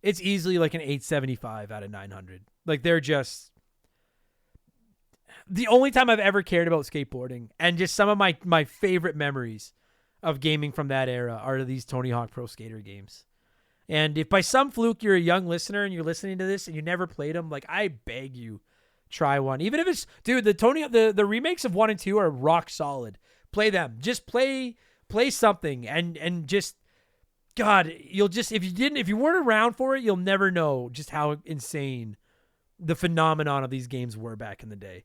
It's easily like an 875 out of 900. Like they're just the only time I've ever cared about skateboarding, and just some of my favorite memories of gaming from that era are these Tony Hawk Pro Skater games. And if by some fluke you're a young listener and you're listening to this and you never played them, like I beg you, try one. Even if it's, dude, the remakes of 1 and 2 are rock solid. Play them. Just play something and just, God, you'll just, if you weren't around for it, you'll never know just how insane the phenomenon of these games were back in the day.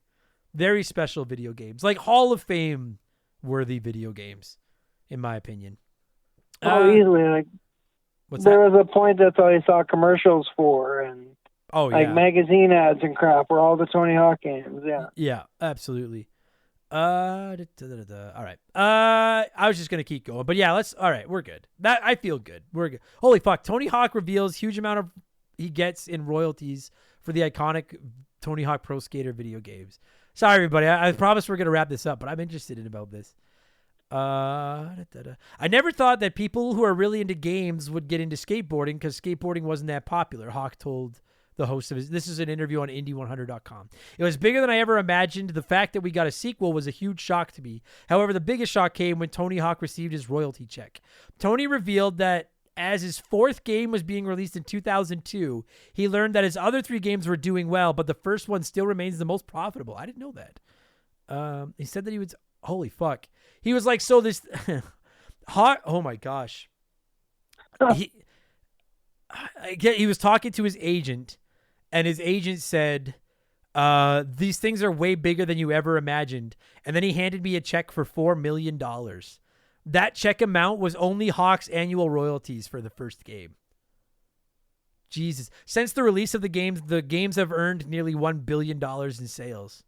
Very special video games, like Hall of Fame worthy video games, in my opinion. Easily. Like there was a point that's all you saw commercials for, and like magazine ads and crap were all the Tony Hawk games. Yeah. Yeah, absolutely. All right. I was just gonna keep going, but yeah, all right, we're good. I feel good. We're good. Holy fuck! Tony Hawk reveals huge amount of he gets in royalties for the iconic Tony Hawk Pro Skater video games. Sorry, everybody. I promise we're gonna wrap this up, but I'm interested in about this. I never thought that people who are really into games would get into skateboarding because skateboarding wasn't that popular. Hawk told the host of this is an interview on Indy100.com. It was bigger than I ever imagined. The fact that we got a sequel was a huge shock to me. However, the biggest shock came when Tony Hawk received his royalty check. Tony revealed that as his 4th game was being released in 2002, he learned that his other 3 games were doing well, but the first one still remains the most profitable. I didn't know that. He said that he was, holy fuck. He was like, so this Hawk, oh my gosh. He was talking to his agent, and his agent said, these things are way bigger than you ever imagined. And then he handed me a check for $4 million. That check amount was only Hawk's annual royalties for the first game. Jesus. Since the release of the games have earned nearly $1 billion in sales.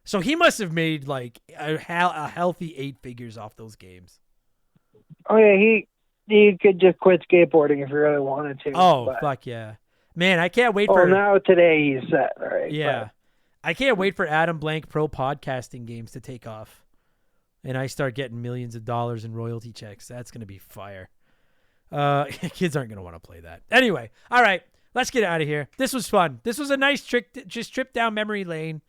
So he must have made like a healthy 8 figures off those games. Oh yeah, he could just quit skateboarding if he really wanted to. Oh, but, fuck yeah. Man, I can't wait for... now today he's set, right? Yeah. But, I can't wait for Adam Blank Pro podcasting games to take off. And I start getting millions of dollars in royalty checks. That's going to be fire. Kids aren't going to want to play that. Anyway, all right, let's get out of here. This was fun. This was a nice trip down memory lane.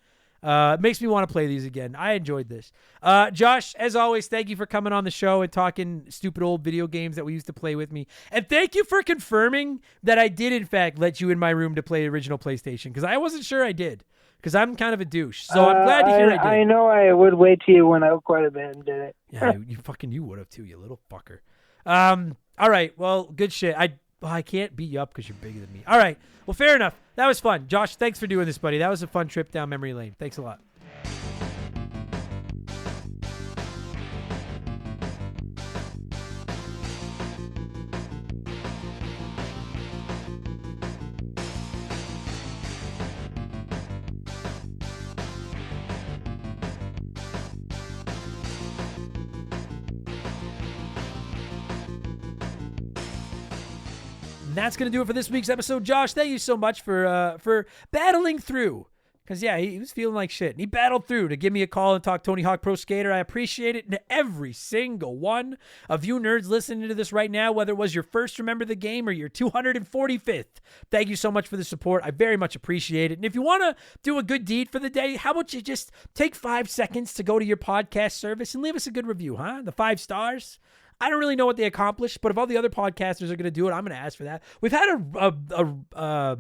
It makes me want to play these again. I enjoyed this. Josh, as always, thank you for coming on the show and talking stupid old video games that we used to play with me. And thank you for confirming that I did, in fact, let you in my room to play original PlayStation, because I wasn't sure I did, because I'm kind of a douche. So I'm glad to hear I did. I know I would wait till you went out quite a bit and did it. Yeah, you would have too, you little fucker. All right, well, good shit. I can't beat you up because you're bigger than me. All right. Well, fair enough. That was fun. Josh, thanks for doing this, buddy. That was a fun trip down memory lane. Thanks a lot. And that's going to do it for this week's episode. Josh, thank you so much for battling through. Because, yeah, he was feeling like shit. And he battled through to give me a call and talk Tony Hawk Pro Skater. I appreciate it. And every single one of you nerds listening to this right now, whether it was your first Remember the Game or your 245th, thank you so much for the support. I very much appreciate it. And if you want to do a good deed for the day, how about you just take 5 seconds to go to your podcast service and leave us a good review, huh? The 5 stars. I don't really know what they accomplished, but if all the other podcasters are going to do it, I'm going to ask for that. We've had a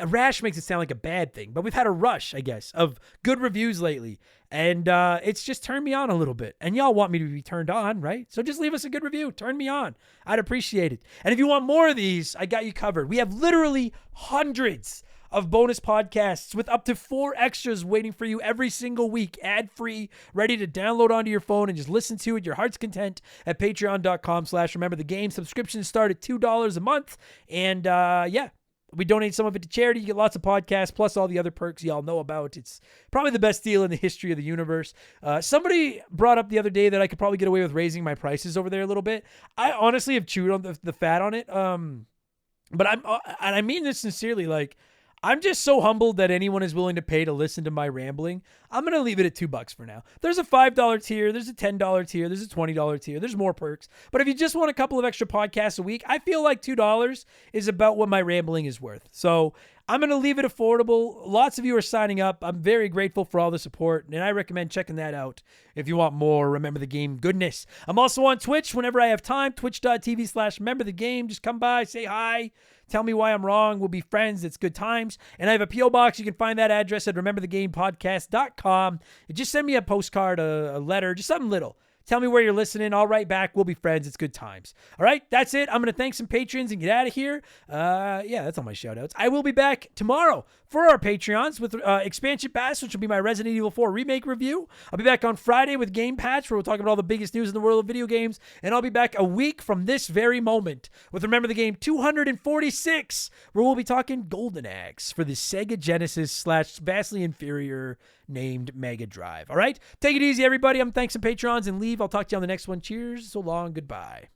rash makes it sound like a bad thing, but we've had a rush, I guess, of good reviews lately. And it's just turned me on a little bit. And y'all want me to be turned on, right? So just leave us a good review. Turn me on. I'd appreciate it. And if you want more of these, I got you covered. We have literally hundreds of bonus podcasts with up to 4 extras waiting for you every single week, ad-free, ready to download onto your phone and just listen to at your heart's content at patreon.com/rememberthegame. Subscriptions start at $2 a month. And yeah, we donate some of it to charity. You get lots of podcasts, plus all the other perks y'all know about. It's probably the best deal in the history of the universe. Somebody brought up the other day that I could probably get away with raising my prices over there a little bit. I honestly have chewed on the fat on it. But and I mean this sincerely, like, I'm just so humbled that anyone is willing to pay to listen to my rambling. I'm going to leave it at $2 for now. There's a $5 tier. There's a $10 tier. There's a $20 tier. There's more perks. But if you just want a couple of extra podcasts a week, I feel like $2 is about what my rambling is worth. So I'm going to leave it affordable. Lots of you are signing up. I'm very grateful for all the support, and I recommend checking that out if you want more Remember the Game goodness. I'm also on Twitch whenever I have time, twitch.tv/rememberthegame. Just come by, say hi. Tell me why I'm wrong. We'll be friends. It's good times. And I have a P.O. box. You can find that address at rememberthegamepodcast.com. Just send me a postcard, a letter, just something little. Tell me where you're listening. I'll write back. We'll be friends. It's good times. All right, that's it. I'm going to thank some patrons and get out of here. Yeah, that's all my shout outs. I will be back tomorrow for our Patreons with Expansion Pass, which will be my Resident Evil 4 remake review. I'll be back on Friday with Game Patch, where we'll talk about all the biggest news in the world of video games. And I'll be back a week from this very moment with Remember the Game 246, where we'll be talking Golden Axe for the Sega Genesis / vastly inferior named Mega Drive. All right, take it easy, everybody. I'm thanks some patrons and leave. I'll talk to you on the next one. Cheers. So long. Goodbye.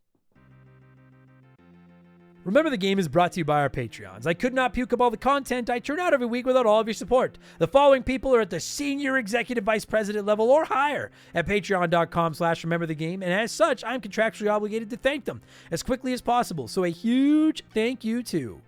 Remember the Game is brought to you by our Patreons. I could not puke up all the content I churn out every week without all of your support. The following people are at the senior executive vice president level or higher at patreon.com/rememberthegame, and as such, I'm contractually obligated to thank them as quickly as possible. So a huge thank you to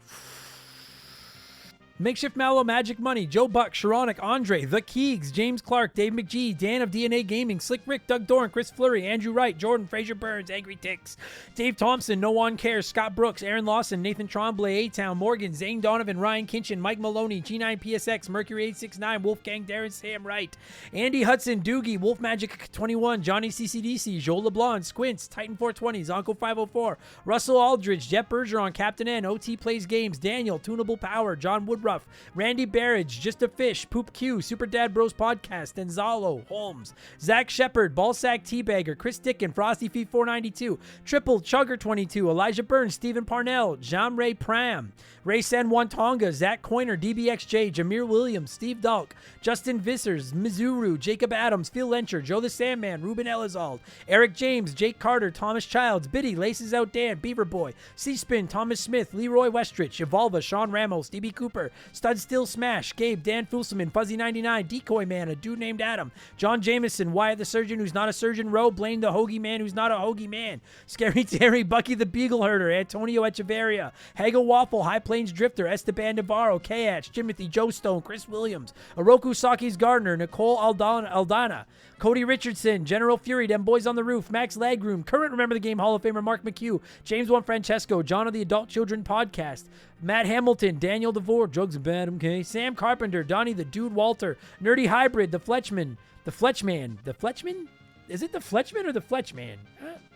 Makeshift Mallow, Magic Money, Joe Buck, Sharonic, Andre, The Keegs, James Clark, Dave McGee, Dan of DNA Gaming, Slick Rick, Doug Doran, Chris Fleury, Andrew Wright, Jordan, Fraser Burns, Angry Ticks, Dave Thompson, No One Cares, Scott Brooks, Aaron Lawson, Nathan Tremblay, A-Town, Morgan, Zane Donovan, Ryan Kinchin, Mike Maloney, G9PSX, Mercury 869, Wolfgang, Darren, Sam Wright, Andy Hudson, Doogie, Wolf Magic 21, Johnny CCDC, Joel LeBlanc, Squints, Titan 420, Zonko 504, Russell Aldridge, Jeff Bergeron, Captain N, OT Plays Games, Daniel, Tunable Power, John Woodruff, Ruff, Randy Barrage, Just a Fish, Poop Q, Super Dad Bros Podcast, Gonzalo, Holmes, Zach Shepard, Ballsack Teabagger, Chris Dickin, Frosty Feet 492, Triple Chugger 22, Elijah Burns, Stephen Parnell, Jean Ray Pram, Ray Sen Tonga, Zach Coiner, DBXJ, Jameer Williams, Steve Dalk, Justin Vissers, Mizuru, Jacob Adams, Phil Lencher, Joe the Sandman, Ruben Elizald, Eric James, Jake Carter, Thomas Childs, Biddy, Laces Out Dan, Beaver Boy, C-Spin, Thomas Smith, Leroy Westrich, Evolva, Sean Ramos, DB Cooper, Stud Still Smash, Gabe, Dan Fulselman, Fuzzy99, Decoy Man, a dude named Adam, John Jameson, Wyatt the Surgeon who's not a surgeon, Roe, Blaine the Hoagie Man who's not a hoagie man, Scary Terry, Bucky the Beagle Herder, Antonio Echeverria, Hagel Waffle, High Plains Drifter, Esteban Navarro, K-Atch, Timothy, Joe Stone, Chris Williams, Oroku Saki's Gardner, Nicole Aldana, Cody Richardson, General Fury, Them Boys on the Roof, Max Lagroom, current Remember the Game Hall of Famer Mark McHugh, James One Francesco, John of the Adult Children Podcast, Matt Hamilton, Daniel DeVore, Jugs and Bad, okay, Sam Carpenter, Donnie the Dude Walter, Nerdy Hybrid, The Fletchman? Is it the Fletchman or the Fletchman?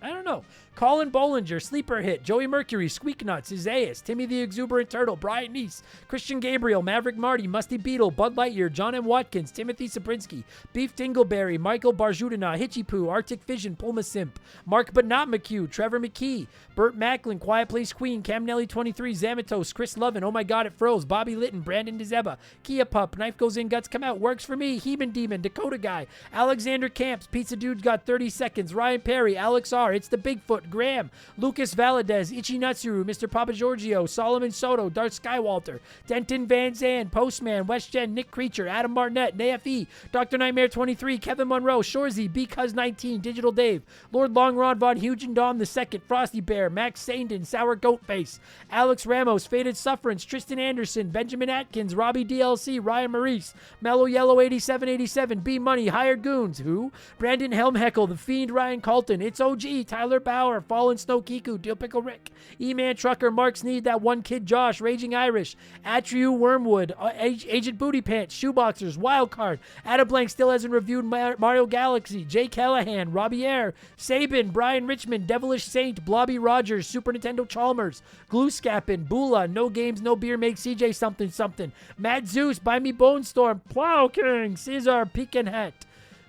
I don't know. Colin Bollinger, Sleeper Hit, Joey Mercury, Squeak Nuts, Isaias, Timmy the Exuberant Turtle, Brian Neese, Christian Gabriel, Maverick Marty, Musty Beetle, Bud Lightyear, John M. Watkins, Timothy Sabrinsky, Beef Dingleberry, Michael Barjudina, Hitchy Poo, Arctic Vision, Pulma Simp, Mark But Not McHugh, Trevor McKee, Burt Macklin, Quiet Place Queen, Cam Nelly 23, Zamatos, Chris Lovin, Oh My God It Froze, Bobby Litton, Brandon DeZeba, Kia Pup, Knife Goes In, Guts Come Out, Works For Me, Heman Demon, Dakota Guy, Alexander Camps, Pizza Dude's Got 30 Seconds, Ryan Perry, Alex R, It's the Bigfoot, Graham, Lucas Valadez, Ichi Natsuru, Mr. Papa Giorgio, Solomon Soto, Darth Skywalter, Denton Van Zandt, Postman, West Gen, Nick Creature, Adam Martinette, NAFE, Dr. Nightmare 23, Kevin Monroe, Shorzy, Because 19, Digital Dave, Lord Longrod Von Hugendom II, Frosty Bear, Max Sandin, Sour Goat Face, Alex Ramos, Faded Sufferance, Tristan Anderson, Benjamin Atkins, Robbie DLC, Ryan Maurice, Mellow Yellow 8787, B Money, Hired Goons, who? Brandon Helmheckle, The Fiend, Ryan Colton, It's OG, Tyler Bauer, Fallen Snow Kiku, Dill Pickle Rick, E-Man Trucker, Mark Sneed, That One Kid Josh, Raging Irish, Atriu Wormwood, Agent Booty Pants, Shoeboxers, Wildcard, Adam Blank still hasn't reviewed Mario Galaxy, Jay Callahan, Robbie Air, Sabin, Brian Richmond, Devilish Saint, Blobby Rogers, Super Nintendo Chalmers, Glue Scappin, Bula, No Games, No Beer, Make CJ something something, Matt Zeus, Buy Me Bone Storm, Plow King, Caesar, Pekin Hat,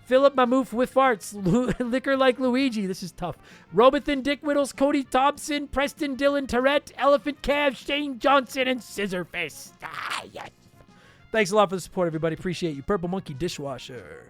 Philip Mamoof with farts, Liquor Like Luigi, this is tough, Robothan Dick Whittles, Cody Thompson, Preston Dylan Tourette, Elephant Cav, Shane Johnson, and Scissor Fist. Ah, yes. Thanks a lot for the support, everybody. Appreciate you. Purple Monkey Dishwasher.